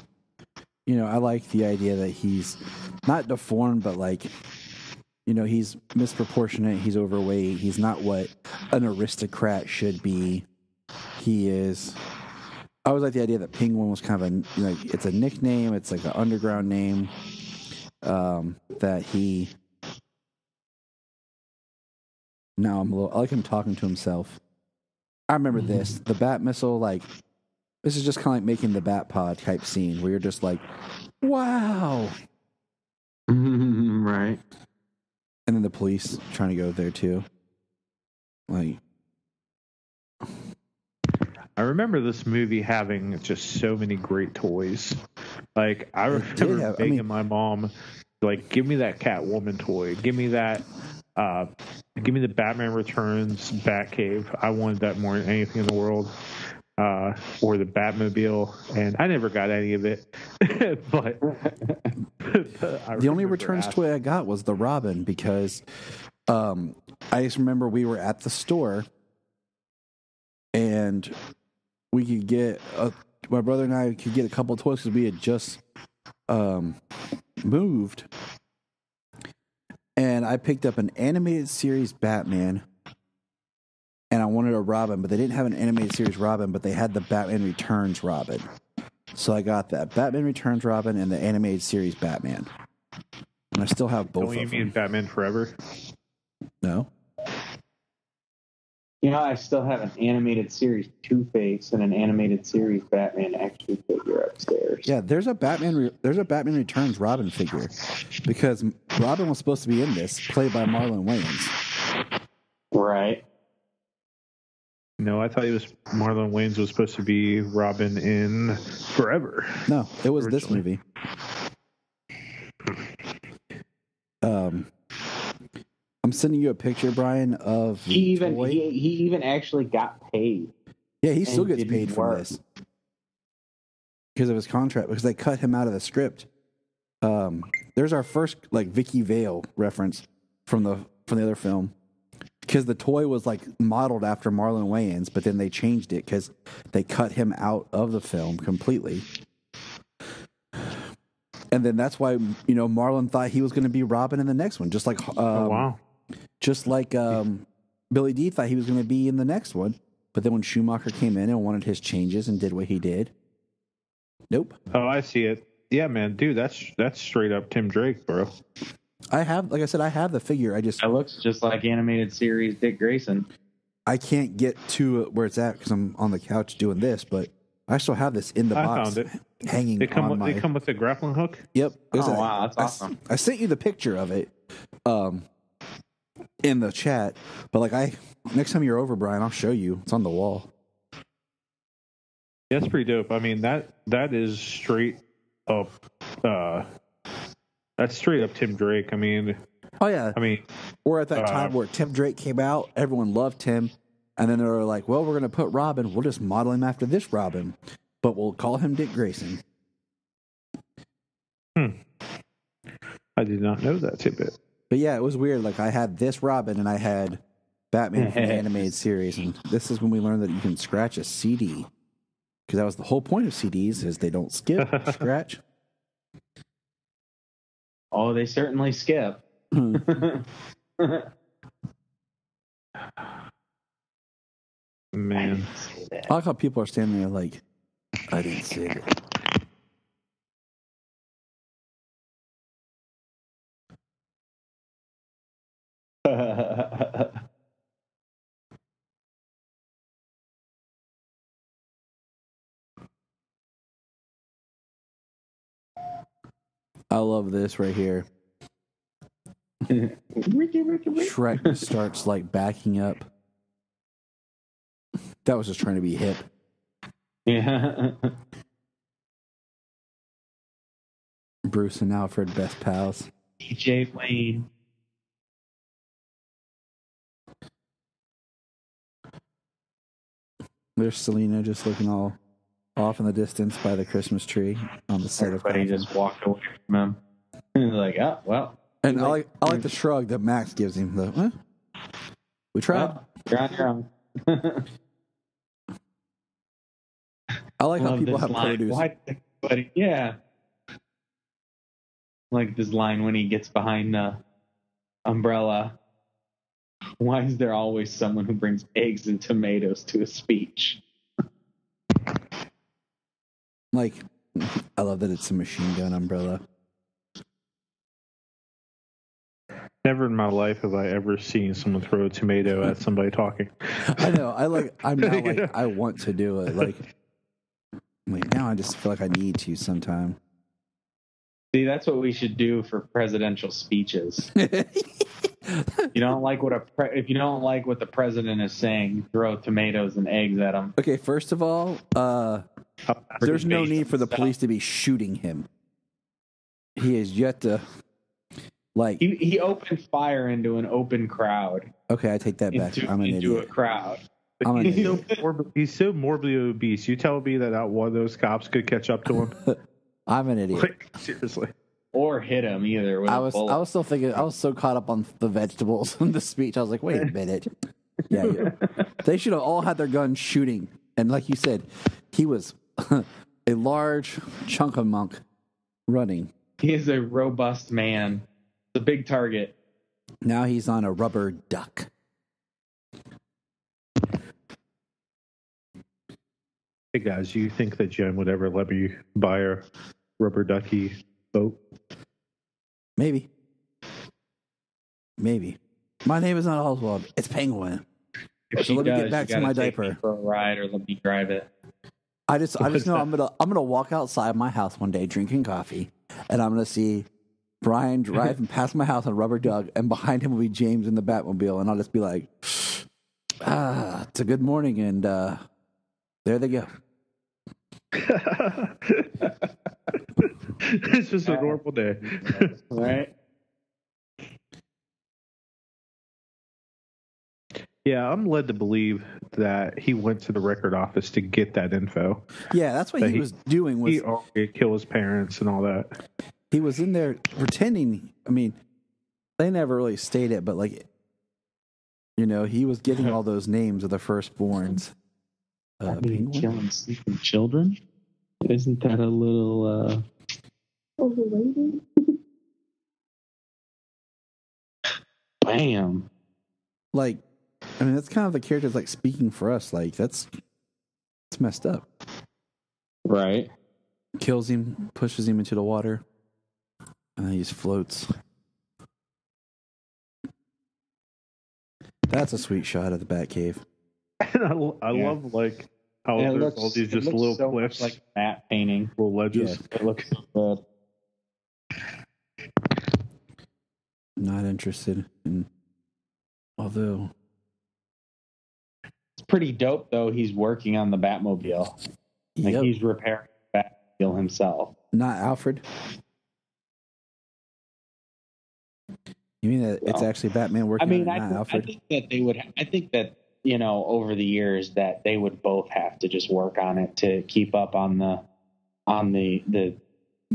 You know, I like the idea that he's not deformed, but like, you know, he's misproportionate, he's overweight, he's not what an aristocrat should be. He is. I always like the idea that Penguin was kind of a, like, it's a nickname, it's like an underground name, that he. Now I like him talking to himself. I remember this, the Bat Missile, like, this is just kind of like making the Bat Pod type scene where you're just like, wow. Right. And then the police trying to go there too. Like, I remember this movie having just so many great toys. Like, I remember begging my mom, like, give me that Catwoman toy. Give me that. Give me the Batman Returns Batcave. I wanted that more than anything in the world. Or the Batmobile, and I never got any of it. but the only Returns toy I got was the Robin, because I just remember we were at the store and we could get my brother and I could get a couple of toys because we had just moved, and I picked up an animated series Batman. And I wanted a Robin, but they didn't have an animated series Robin, but they had the Batman Returns Robin. So I got that Batman Returns Robin and the animated series Batman. And I still have both of them. You mean Batman Forever? No. You know, I still have an animated series Two-Face and an animated series Batman action figure upstairs. Yeah, there's a Batman Returns Robin figure, because Robin was supposed to be in this, played by Marlon Wayans. Right. No, I thought Marlon Wayans was supposed to be Robin in Forever. No, it was this movie. I'm sending you a picture, Brian, of the toy. He even actually got paid. Yeah, he still gets paid for this because of his contract, because they cut him out of the script. There's our first like Vicky Vale reference from the other film. Because the toy was like modeled after Marlon Wayans, but then they changed it because they cut him out of the film completely. And then that's why, you know, Marlon thought he was going to be Robin in the next one, just like just like Billy D thought he was going to be in the next one. But then when Schumacher came in and wanted his changes and did what he did, nope. Oh, I see it. Yeah, man, dude, that's straight up Tim Drake, bro. I have, like I said, I have the figure. It looks just like animated series Dick Grayson. I can't get to where it's at because I'm on the couch doing this, but I still have this in the box. I found it. Hanging. They come with the grappling hook. Yep. Wow, that's awesome. I sent you the picture of it, in the chat. But like, next time you're over, Brian, I'll show you. It's on the wall. Yeah, that's pretty dope. I mean, that is straight up. That's straight up Tim Drake. I mean, Oh yeah. I mean, or at that time where Tim Drake came out, everyone loved Tim, and then they were like, "Well, we're going to put Robin. We'll just model him after this Robin, but we'll call him Dick Grayson." I did not know that tidbit. But yeah, it was weird. Like I had this Robin, and I had Batman from the animated series, and this is when we learned that you can scratch a CD, because that was the whole point of CDs is they don't skip, scratch. Oh, they certainly skip. Man, I like how people are standing there like, I didn't say it. I love this right here. Shrek starts like backing up. That was just trying to be hip. Yeah. Bruce and Alfred, best pals. DJ Wayne. There's Selena just looking all off in the distance by the Christmas tree on the set. Everybody just walked away from him. Like, oh, well. And I like the shrug that Max gives him. We tried. Well, you're on your own. I like how people have produce. But yeah. Like this line when he gets behind the umbrella. Why is there always someone who brings eggs and tomatoes to a speech? Like, I love that it's a machine gun umbrella. never in my life have I ever seen someone throw a tomato at somebody talking. I know. I'm now like, I want to do it. Like now I just feel like I need to sometime. See, that's what we should do for presidential speeches. You don't like what if you don't like what the president is saying, you throw tomatoes and eggs at him. Okay, first of all, there's no need for the police to be shooting him. He is yet to he opened fire into an open crowd. Okay, I take that back. I'm an idiot. Into a crowd. He's so morbidly obese. You tell me that not one of those cops could catch up to him? I'm an idiot. Seriously. Or hit him either. I was still thinking. I was so caught up on the vegetables in the speech. I was like, wait a minute. Yeah. They should have all had their guns shooting. And like you said, he was a large chunk of monk running. He is a robust man. It's a big target. Now he's on a rubber duck. Hey guys, do you think that Jen would ever let me buy a rubber ducky boat? Maybe. My name is not Oswald. It's Penguin. So let me get back to my diaper. For a ride, or let me drive it. I just know I'm gonna walk outside my house one day drinking coffee, and I'm gonna see Bryan driving past my house on a rubber duck, and behind him will be James in the Batmobile, and I'll just be like, it's a good morning, and there they go. It's just a normal day. Right? Yeah, I'm led to believe that he went to the record office to get that info. Yeah, that's what he was doing. He already killed his parents and all that. He was in there pretending. I mean, they never really stated it, but he was getting all those names of the firstborns. Killing sleeping children? Isn't that a little overrated? Bam. That's kind of the characters speaking for us. It's messed up. Right. Kills him, pushes him into the water, and then he just floats. That's a sweet shot of the Batcave. And I love how there's all these just little so cliffs, like matte painting, little ledges. Yeah, it looks so good. Not interested in, although it's pretty dope though. He's working on the Batmobile. He's repairing the Batmobile himself. Not Alfred. You mean that it's actually Batman working on it, not Alfred? I think that they would. I think that over the years that they would both have to just work on it to keep up on the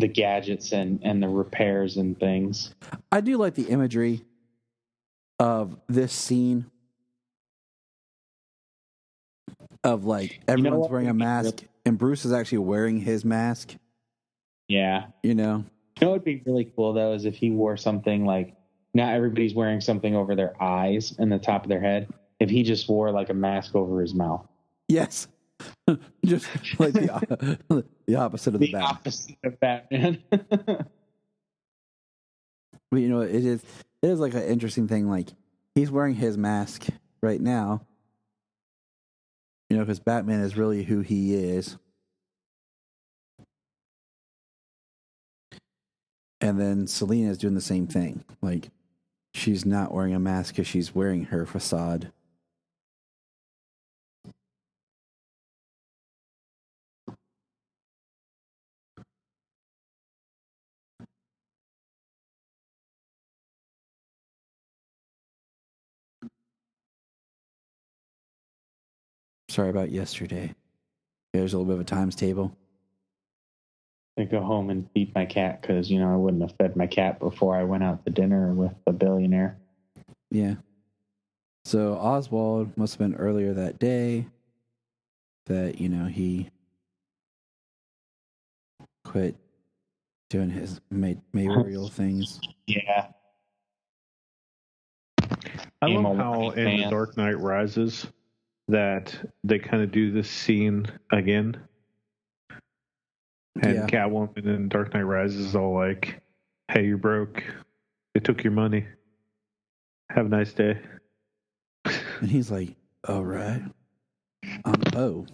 gadgets and the repairs and things. I do like the imagery of this scene of like everyone's wearing a mask and Bruce is actually wearing his mask. Yeah. You know what would be really cool though is if he wore something like, not everybody's wearing something over their eyes and the top of their head. If he just wore like a mask over his mouth. Yes. Just like the opposite of the Batman. Opposite of Batman. But it is like an interesting thing. Like he's wearing his mask right now. Because Batman is really who he is. And then Selina is doing the same thing. Like she's not wearing a mask because she's wearing her facade. Sorry about yesterday. There's a little bit of a times table. I go home and feed my cat because, I wouldn't have fed my cat before I went out to dinner with the billionaire. Yeah. So Oswald must have been earlier that day that, he quit doing his mayoral things. Yeah. I love how in The Dark Knight Rises that they kind of do this scene again. And Catwoman in Dark Knight Rises is all like, hey, you're broke. They took your money. Have a nice day. And he's like, all right. Oh.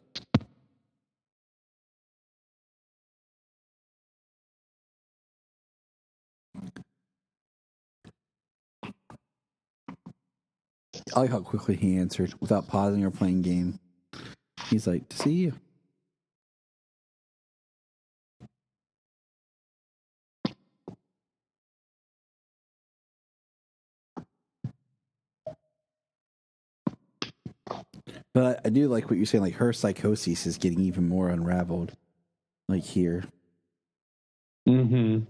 I like how quickly he answered without pausing or playing game. He's like, to see you. But I do like what you're saying. Like her psychosis is getting even more unraveled. Like here. Mm-hmm.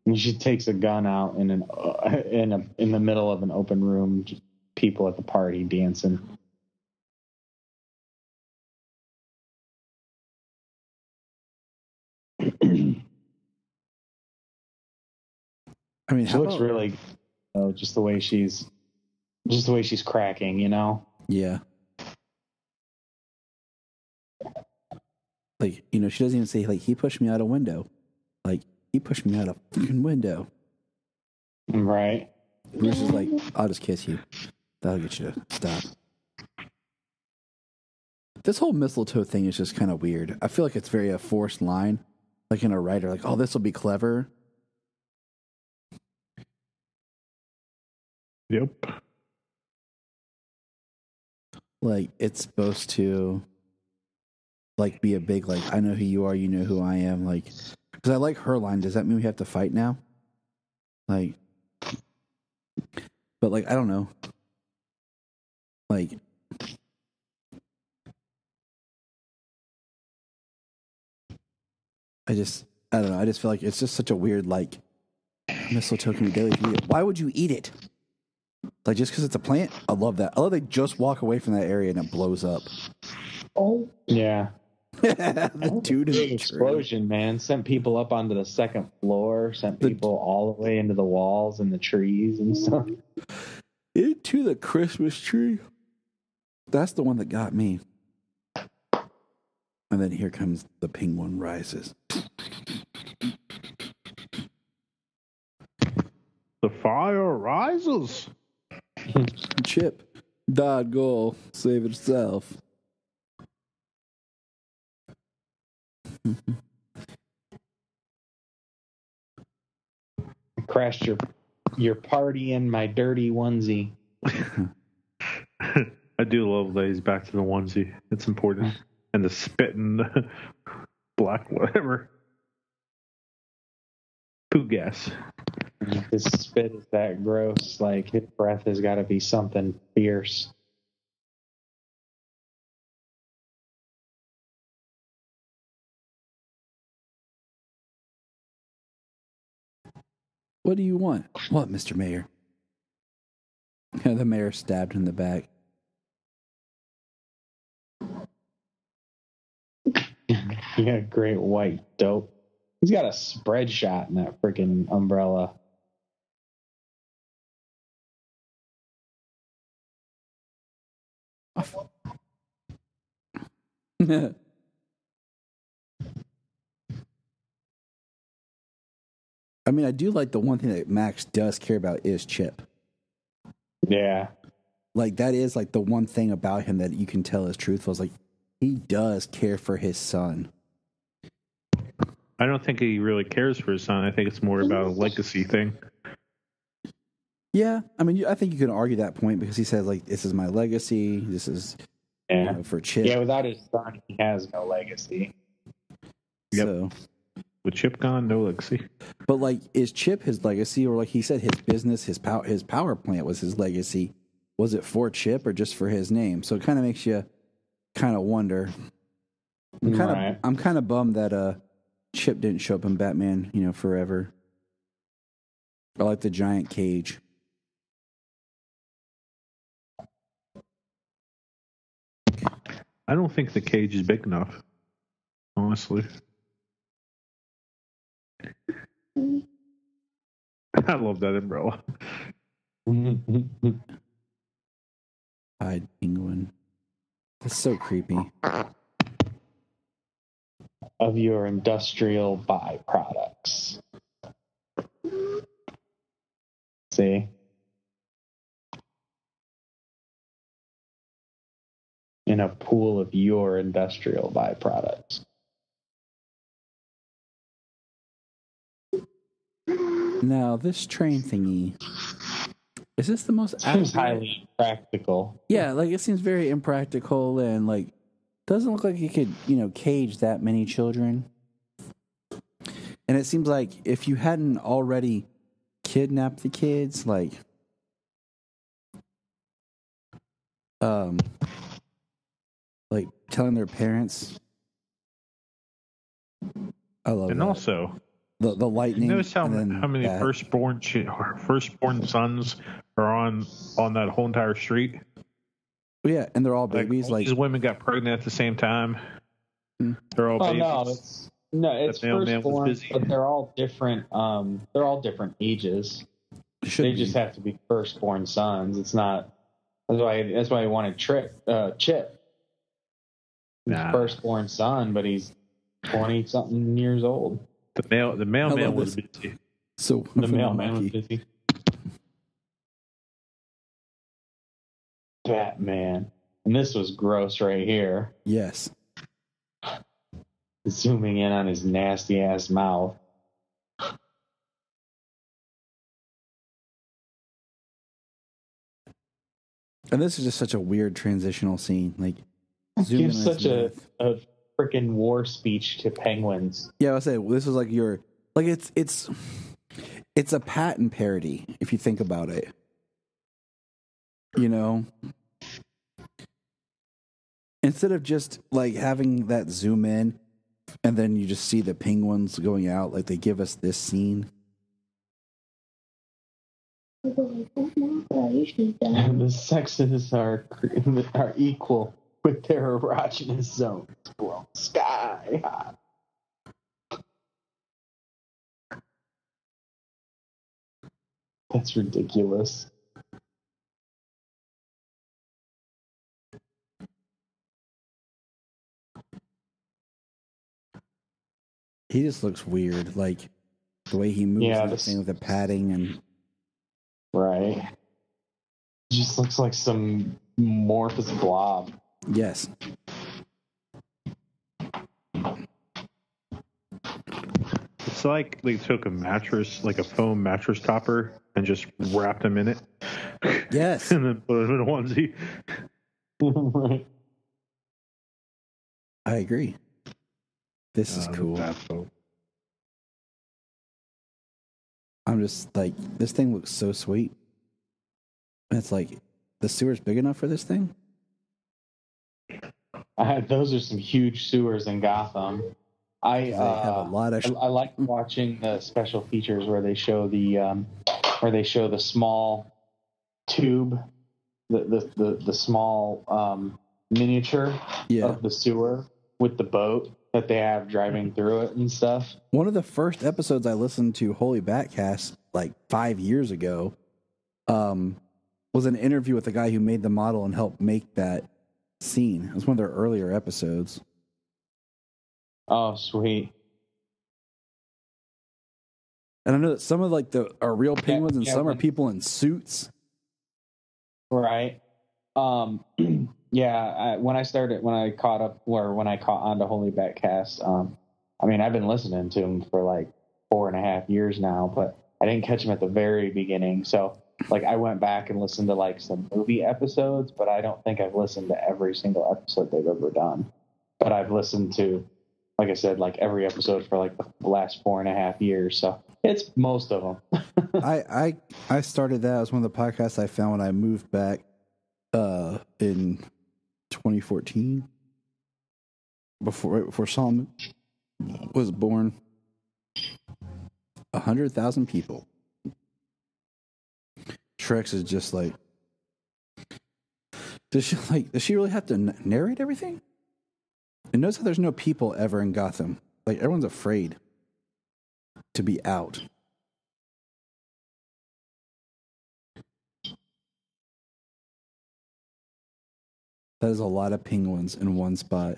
And she takes a gun out in the middle of an open room. Just people at the party dancing. I mean, she looks really, just the way she's cracking, Yeah. Like, she doesn't even say, like, he pushed me out a window. Like, he pushed me out a fucking window. Right. Bruce is like, I'll just kiss you. That'll get you to stop. This whole mistletoe thing is just kind of weird. I feel like it's very a forced line. Like in a writer, like, oh, this will be clever. Yep. Like, it's supposed to, like, be a big, like, I know who you are, you know who I am. Like, because I like her line. Does that mean we have to fight now? Like, but, like, I don't know. Like, I don't know. I just feel like it's just such a weird, like, mistletoe can be deadly if you eat it. Why would you eat it? Like, just because it's a plant? I love that. I love they just walk away from that area and it blows up. Oh. Yeah. The dude in the explosion, man, sent people up onto the second floor, sent people all the way into the walls and the trees and stuff. Into the Christmas tree. That's the one that got me. And then here comes the penguin rises. The fire rises. Chip, dot goal, save itself. Crashed your party in my dirty onesie. I do love that he's back to the onesie. It's important. And the spitting black whatever. Poo gas. If his spit is that gross, like his breath has got to be something fierce. What do you want? What, Mr. Mayor? The mayor stabbed in the back. He got a great white dope. He's got a spread shot in that freaking umbrella. I mean, I do like the one thing that Max does care about is Chip. Yeah. Like, that is like the one thing about him that you can tell is truthful. Is like, he does care for his son. I don't think he really cares for his son. I think it's more about a legacy thing. Yeah, I mean, I think you can argue that point because he says, like, this is my legacy. This is for Chip. Yeah, without his son, he has no legacy. Yep. So, with Chip gone, no legacy. but like, is Chip his legacy, or like he said, his business, his power plant was his legacy? Was it for Chip or just for his name? So it kind of makes you kind of wonder. I'm kind of bummed that Chip didn't show up in Batman, Forever. I like the giant cage. I don't think the cage is big enough, honestly. I love that umbrella. Pied penguin. That's so creepy. Of your industrial byproducts. See? In a pool of your industrial byproducts. Now, this train thingy, is this the most Seems highly impractical. Yeah, like it seems very impractical and like doesn't look like you could, cage that many children. And it seems like if you hadn't already kidnapped the kids, like telling their parents. I love and that. Also the lightning. You notice how many firstborn sons are on that whole entire street? Yeah, and they're all babies. All these women got pregnant at the same time. They're all babies. It's firstborn, but they're all different. They're all different ages. They just have to be firstborn sons. It's not. That's why he wanted Chip. He's firstborn son, but he's 20-something years old. The mailman was busy. So the mailman was busy. Batman, and this was gross right here. Yes. Zooming in on his nasty ass mouth. And this is just such a weird transitional scene. Like, gives such a freaking war speech to penguins. Yeah, I was saying this is like it's a Patton parody if you think about it. Instead of just like having that zoom in and then you just see the penguins going out, like they give us this scene. The sexes are equal with their erogenous zones blown sky high. That's ridiculous. He just looks weird, like the way he moves and everything with the padding and right. Just looks like some amorphous blob. Yes. It's like they took a mattress, like a foam mattress topper, and just wrapped him in it. Yes. And then put him in a onesie. Right. I agree. This is cool. I'm just like, this thing looks so sweet. And it's like, the sewer's big enough for this thing? Those are some huge sewers in Gotham. They have a lot of. I like watching the special features where they show the small tube, the small miniature of the sewer with the boat that they have driving through it and stuff. One of the first episodes I listened to Holy Batcast like 5 years ago was an interview with the guy who made the model and helped make that scene. It was one of their earlier episodes. Oh, sweet. And I know that some of like are real penguins and some are people in suits. Right. Yeah. When I caught on to Holy Batcast, I mean, I've been listening to him for like 4.5 years now, but I didn't catch him at the very beginning. So like I went back and listened to like some movie episodes, but I don't think I've listened to every single episode they've ever done. But I've listened to, like I said, like every episode for like the last 4.5 years. So it's most of them. I started that as one of the podcasts I found when I moved back in 2014, right before Solomon was born. 100,000 people. Trex is just like, does she really have to narrate everything? And notice how there's no people ever in Gotham. Like everyone's afraid to be out. That is a lot of penguins in one spot.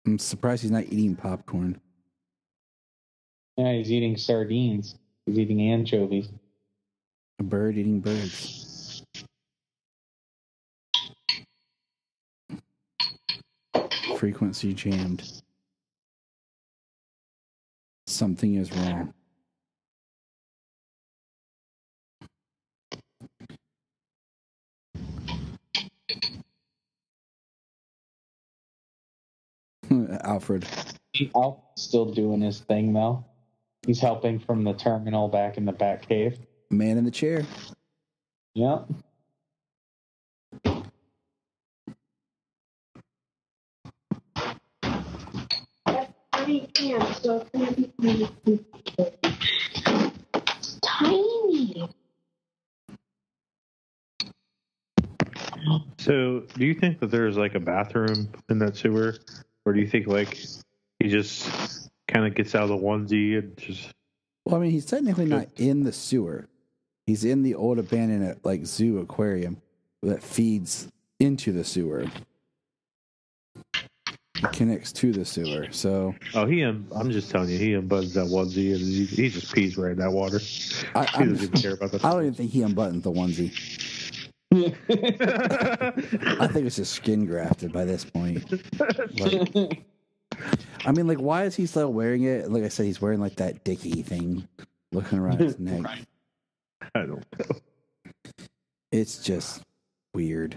I'm surprised he's not eating popcorn. Yeah, he's eating sardines. He's eating anchovies. A bird eating birds. Frequency jammed. Something is wrong. Alfred. Alfred's still doing his thing, though. He's helping from the terminal back in the Batcave. Man in the chair. Yep. So it's tiny. So, do you think that there's like a bathroom in that sewer, or do you think like he just kind of gets out of the onesie and just? Well, I mean, he's technically not in the sewer. He's in the old abandoned like zoo aquarium that feeds into the sewer. It connects to the sewer. So. Oh, I'm just telling you, he unbuttons that onesie and he just pees right in that water. He doesn't even care about that. I don't even think he unbuttons the onesie. I think it's just skin grafted by this point. Like, I mean, like, why is he still wearing it? Like I said, he's wearing like that dicky thing, looking around his neck. Right. I don't know. It's just weird.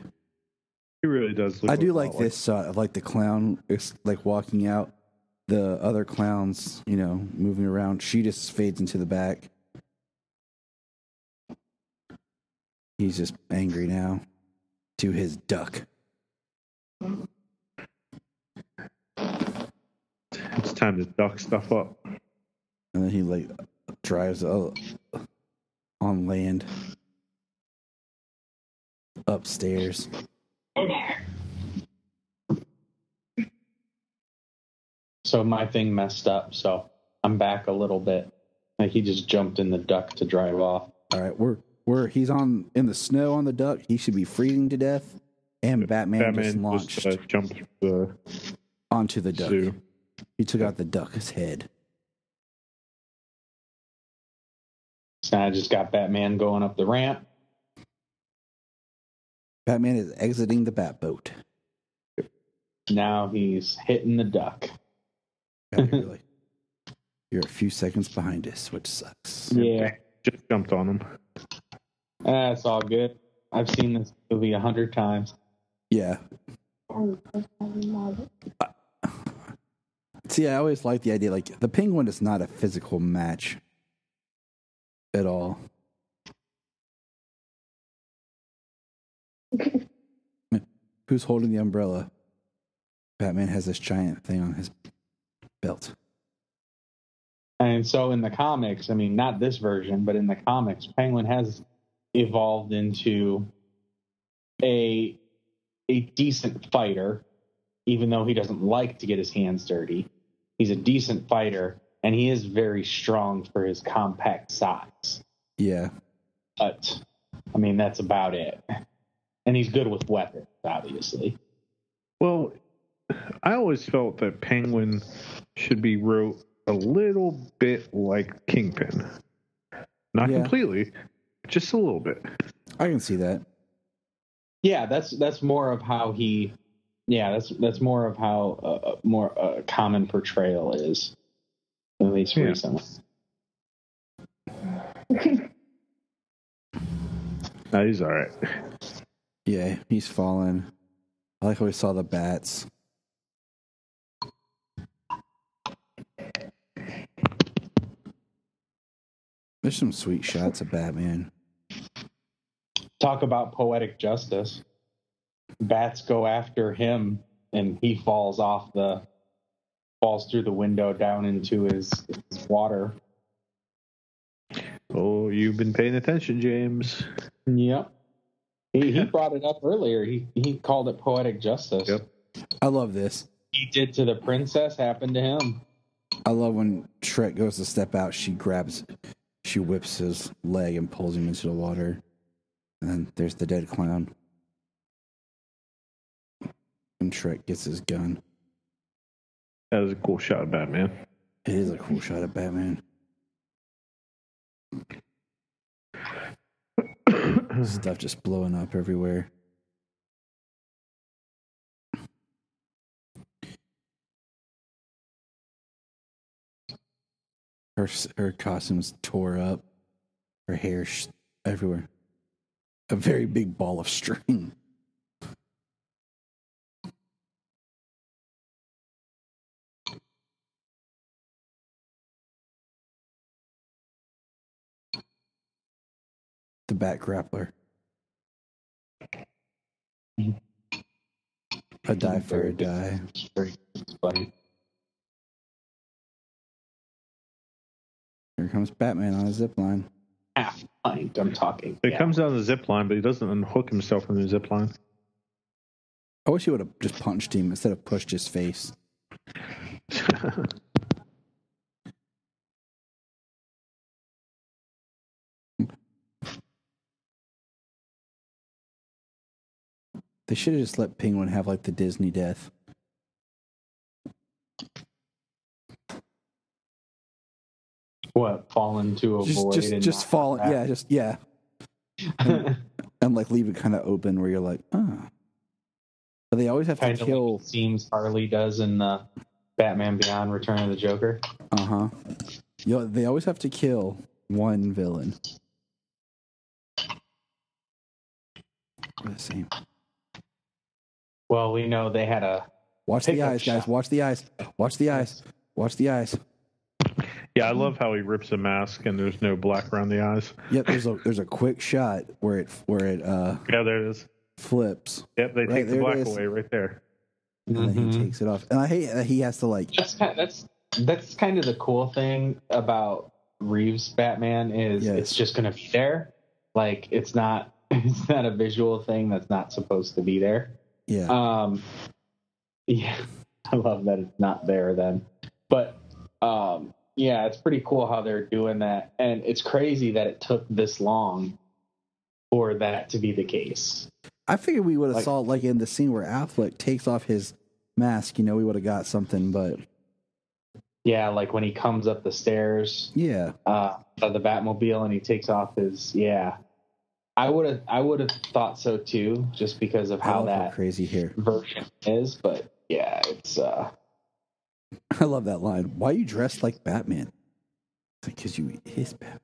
He really does. Look I do like this shot of like the clown, it's like walking out. The other clowns, moving around. She just fades into the back. He's just angry now to his duck. It's time to duck stuff up. And then he like drives on land upstairs. So my thing messed up, so I'm back a little bit. Like he just jumped in the duck to drive off. All right, he's in the snow on the duck. He should be freezing to death. And Batman just launched jumped onto the duck. Zoo. He took out the duck's head. So I just got Batman going up the ramp. Batman is exiting the Batboat. Now he's hitting the duck. Really. You're a few seconds behind us, which sucks. Yeah. Just jumped on him. That's all good. I've seen this movie 100 times. Yeah. See, I always like the idea, like, the Penguin is not a physical match at all. Who's holding the umbrella? Batman has this giant thing on his belt. And so in the comics, I mean, not this version, but in the comics, Penguin has evolved into a decent fighter, even though he doesn't like to get his hands dirty. He's a decent fighter, and he is very strong for his compact size. Yeah. But, I mean, that's about it. And he's good with weapons, obviously. Well, I always felt that Penguin should be wrote a little bit like Kingpin. Not completely, just a little bit. I can see that. Yeah, that's more of how he. Yeah, that's more of how more a common portrayal is, at least recently. No, he's all right. Yeah, he's fallen. I like how we saw the bats. There's some sweet shots of Batman. Talk about poetic justice. Bats go after him, and he falls through the window down into his water. Oh, you've been paying attention, James. Yep. He brought it up earlier. He called it poetic justice. Yep. I love this. He did to the princess, happened to him. I love when Shrek goes to step out, she whips his leg and pulls him into the water. And then there's the dead clown. And Shrek gets his gun. That was a cool shot of Batman. It is a cool shot of Batman. Stuff just blowing up everywhere. Her costume's tore up. Her hair's everywhere. A very big ball of string. The Bat Grappler. A die for a die. Here comes Batman on a zip line. Half pint, I'm talking. He comes down the zip line, but he doesn't unhook himself from the zip line. I wish he would have just punched him instead of pushed his face. They should have just let Penguin have like the Disney death. What, fall into a void? Just fall, and like leave it kind of open where you're like, oh. But they always have to kill. Like it seems Harley does in the Batman Beyond: Return of the Joker. They always have to kill one villain. We're the same. Well, we know they had a. Watch the eyes, guys. Watch the eyes. Watch the eyes. Watch the eyes. Yeah, I love how he rips a mask and there's no black around the eyes. Yep, there's a quick shot where it yeah, there it is. Flips. Yep, they take the black away right there. And then he takes it off. And I hate that he has to like. That's kind of the cool thing about Reeves Batman is it's just going to be there. Like it's not a visual thing that's not supposed to be there. Yeah. Yeah, I love that it's not there then. But yeah, it's pretty cool how they're doing that, and it's crazy that it took this long for that to be the case. I figured we would have saw like in the scene where Affleck takes off his mask. We would have got something, but yeah, like when he comes up the stairs, of the Batmobile, and he takes off his I would have thought so too, just because of how that crazy hair version is. But yeah, it's. I love that line. Why are you dressed like Batman? Because you his Batman.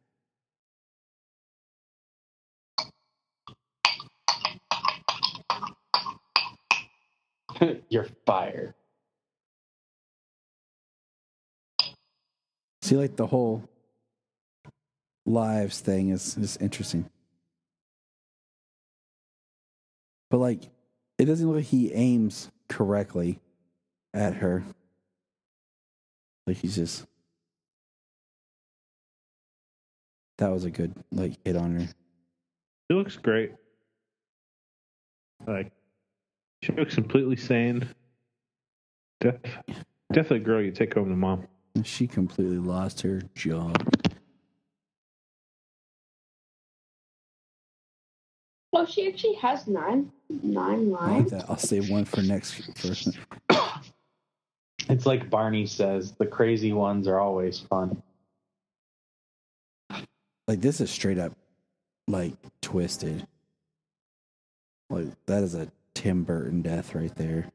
You're fired. See, like the whole lives thing is interesting. But like, it doesn't look like he aims correctly at her. Like he's just. That was a good like hit on her. She looks great. Like, she looks completely sane. Definitely a girl you take home to mom. She completely lost her job. Oh, she actually has nine I like lives. that. I'll save one for next person. It's like Barney says, the crazy ones are always fun. Like this is straight up like twisted. Like that is a Tim Burton death right there.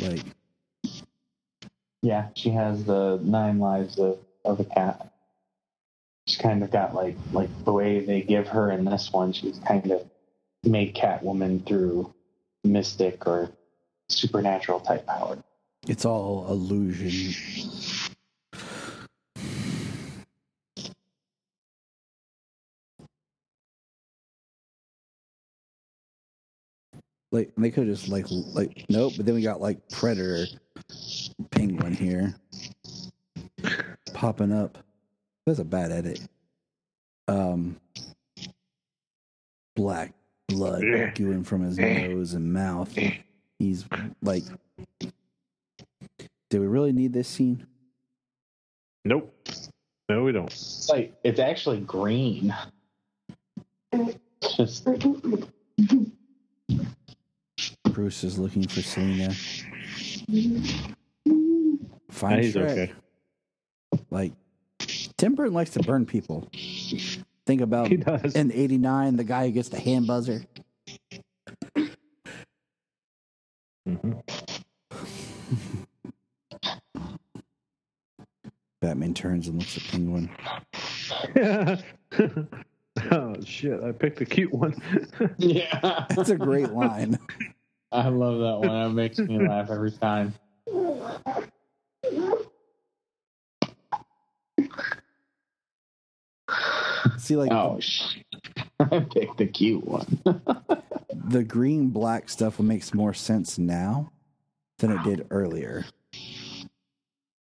Like Yeah, she has the 9 lives of a cat. She's kind of got like the way they give her in this one, she's kind of made Catwoman through mystic or supernatural type power. it's all illusion. Like they could just like nope, but then we got like Predator Penguin here popping up. That's a bad edit. Black blood gooing from his nose and mouth. He's like, do we really need this scene? Nope. No, we don't. It's like it's actually green. Just Bruce is looking for Selena. Find He's Shrek. okay. Like Tim Burton likes to burn people. Think about He does. in '89, the guy who gets the hand buzzer. Mm-hmm. Batman turns and looks at Penguin. Oh shit! I picked a cute one. yeah. That's a great line. I love that one. It makes me laugh every time. See, like I picked the cute one. the green black stuff makes more sense now than it did earlier.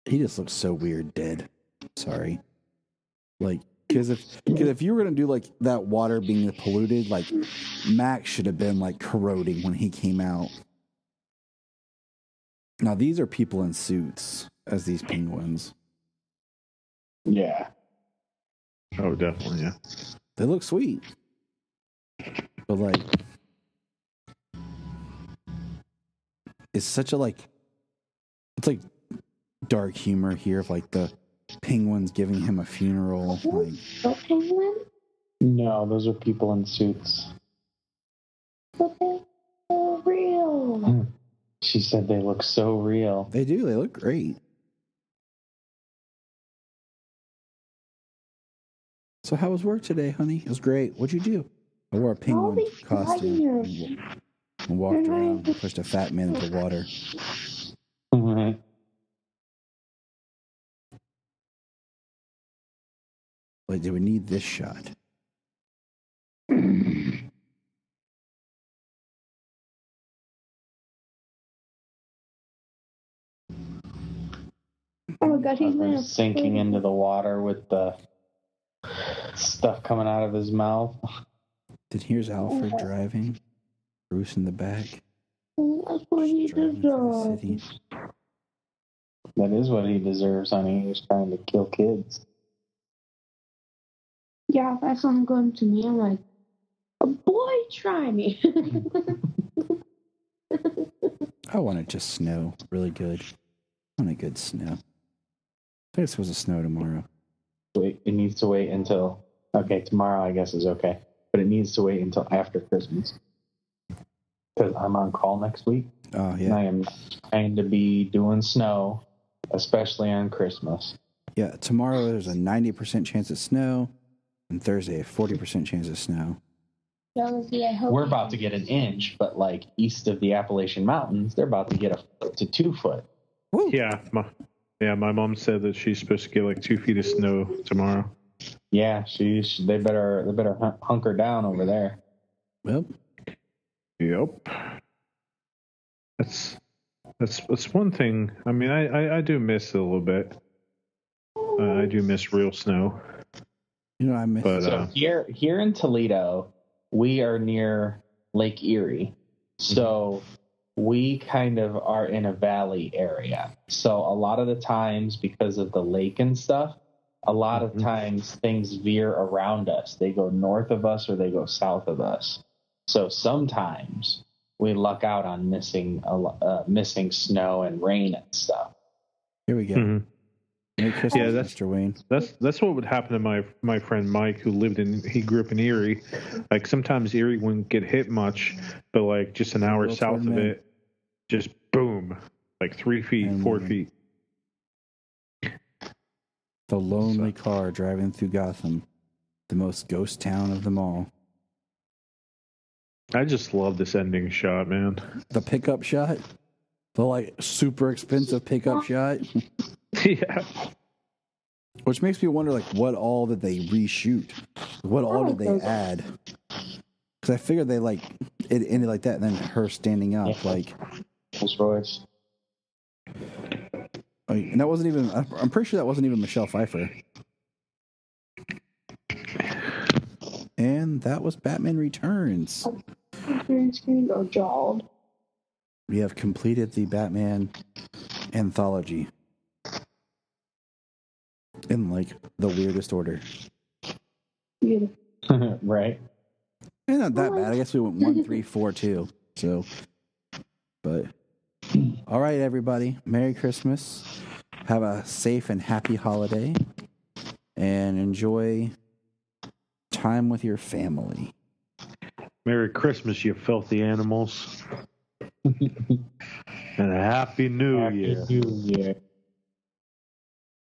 He just looks so weird dead. Sorry. Like, because if you were gonna do like that water being polluted, like Max should have been like corroding when he came out. Now these are people in suits as these penguins. Yeah. Oh, definitely, yeah. They look sweet, but like, it's such a like, it's like dark humor here of like the penguins giving him a funeral. Like, The penguin? No, those are people in suits. But they're so real. She said they look so real. they do. They look great. So how was work today, honey? It was great. What'd you do? I wore a penguin these costume tigers. and walked around and pushed a fat man into the water. Mhm. Like, do we need this shot? Oh my god, he's They're gonna sinking into the water with the stuff coming out of his mouth. Then here's Alfred driving. Bruce in the back. That's what he Driving through the deserves. city. That is what he deserves, honey. He's trying to kill kids. Yeah, that's what I'm going to me. I'm like, boy, try me. I want it to snow really good. I want a good snow. I think it's supposed to snow tomorrow. Wait, it needs to wait until. Okay, tomorrow I guess is okay, but it needs to wait until after Christmas because I'm on call next week. Oh, And yeah. I am trying to be doing snow, especially on Christmas. Yeah, tomorrow there's a 90% chance of snow, and Thursday a 40% chance of snow. Jonesy, I hope We're about to get an inch, but like east of the Appalachian Mountains, they're about to get 1 foot to 2 foot. Yeah, my mom said that she's supposed to get like 2 feet of snow tomorrow. Yeah, they better hunker down over there. Yep. That's one thing. I mean, I do miss it a little bit. I do miss real snow. You know, I miss. But so here in Toledo, we are near Lake Erie, so we kind of are in a valley area. So a lot of the times, because of the lake and stuff, a lot of times things veer around us. They go north of us or they go south of us. So sometimes we luck out on missing snow and rain and stuff. Here we go. Merry Christmas, that's Mr. Wayne. That's what would happen to my friend Mike, who he grew up in Erie. Like sometimes Erie wouldn't get hit much, but like just an hour south of it, just boom, like 3 feet, 4 feet. The lonely car driving through Gotham, the most ghost town of them all. I just love this ending shot, man. The pickup shot, the like super expensive pickup shot. Yeah. Which makes me wonder, like, what all did they reshoot? What all did they add? Because I figured they like it ended like that, and then her standing up, like. Rolls-Royce. And that wasn't even. I'm pretty sure that wasn't even Michelle Pfeiffer. And that was Batman Returns. Jawed. We have completed the Batman anthology. In like the weirdest order. Right. And not that bad. I guess we went 1, 3, 4, 2. So, but all right, everybody. Merry Christmas. Have a safe and happy holiday, and enjoy time with your family. Merry Christmas, you filthy animals. And a Happy New Year. Happy New Year.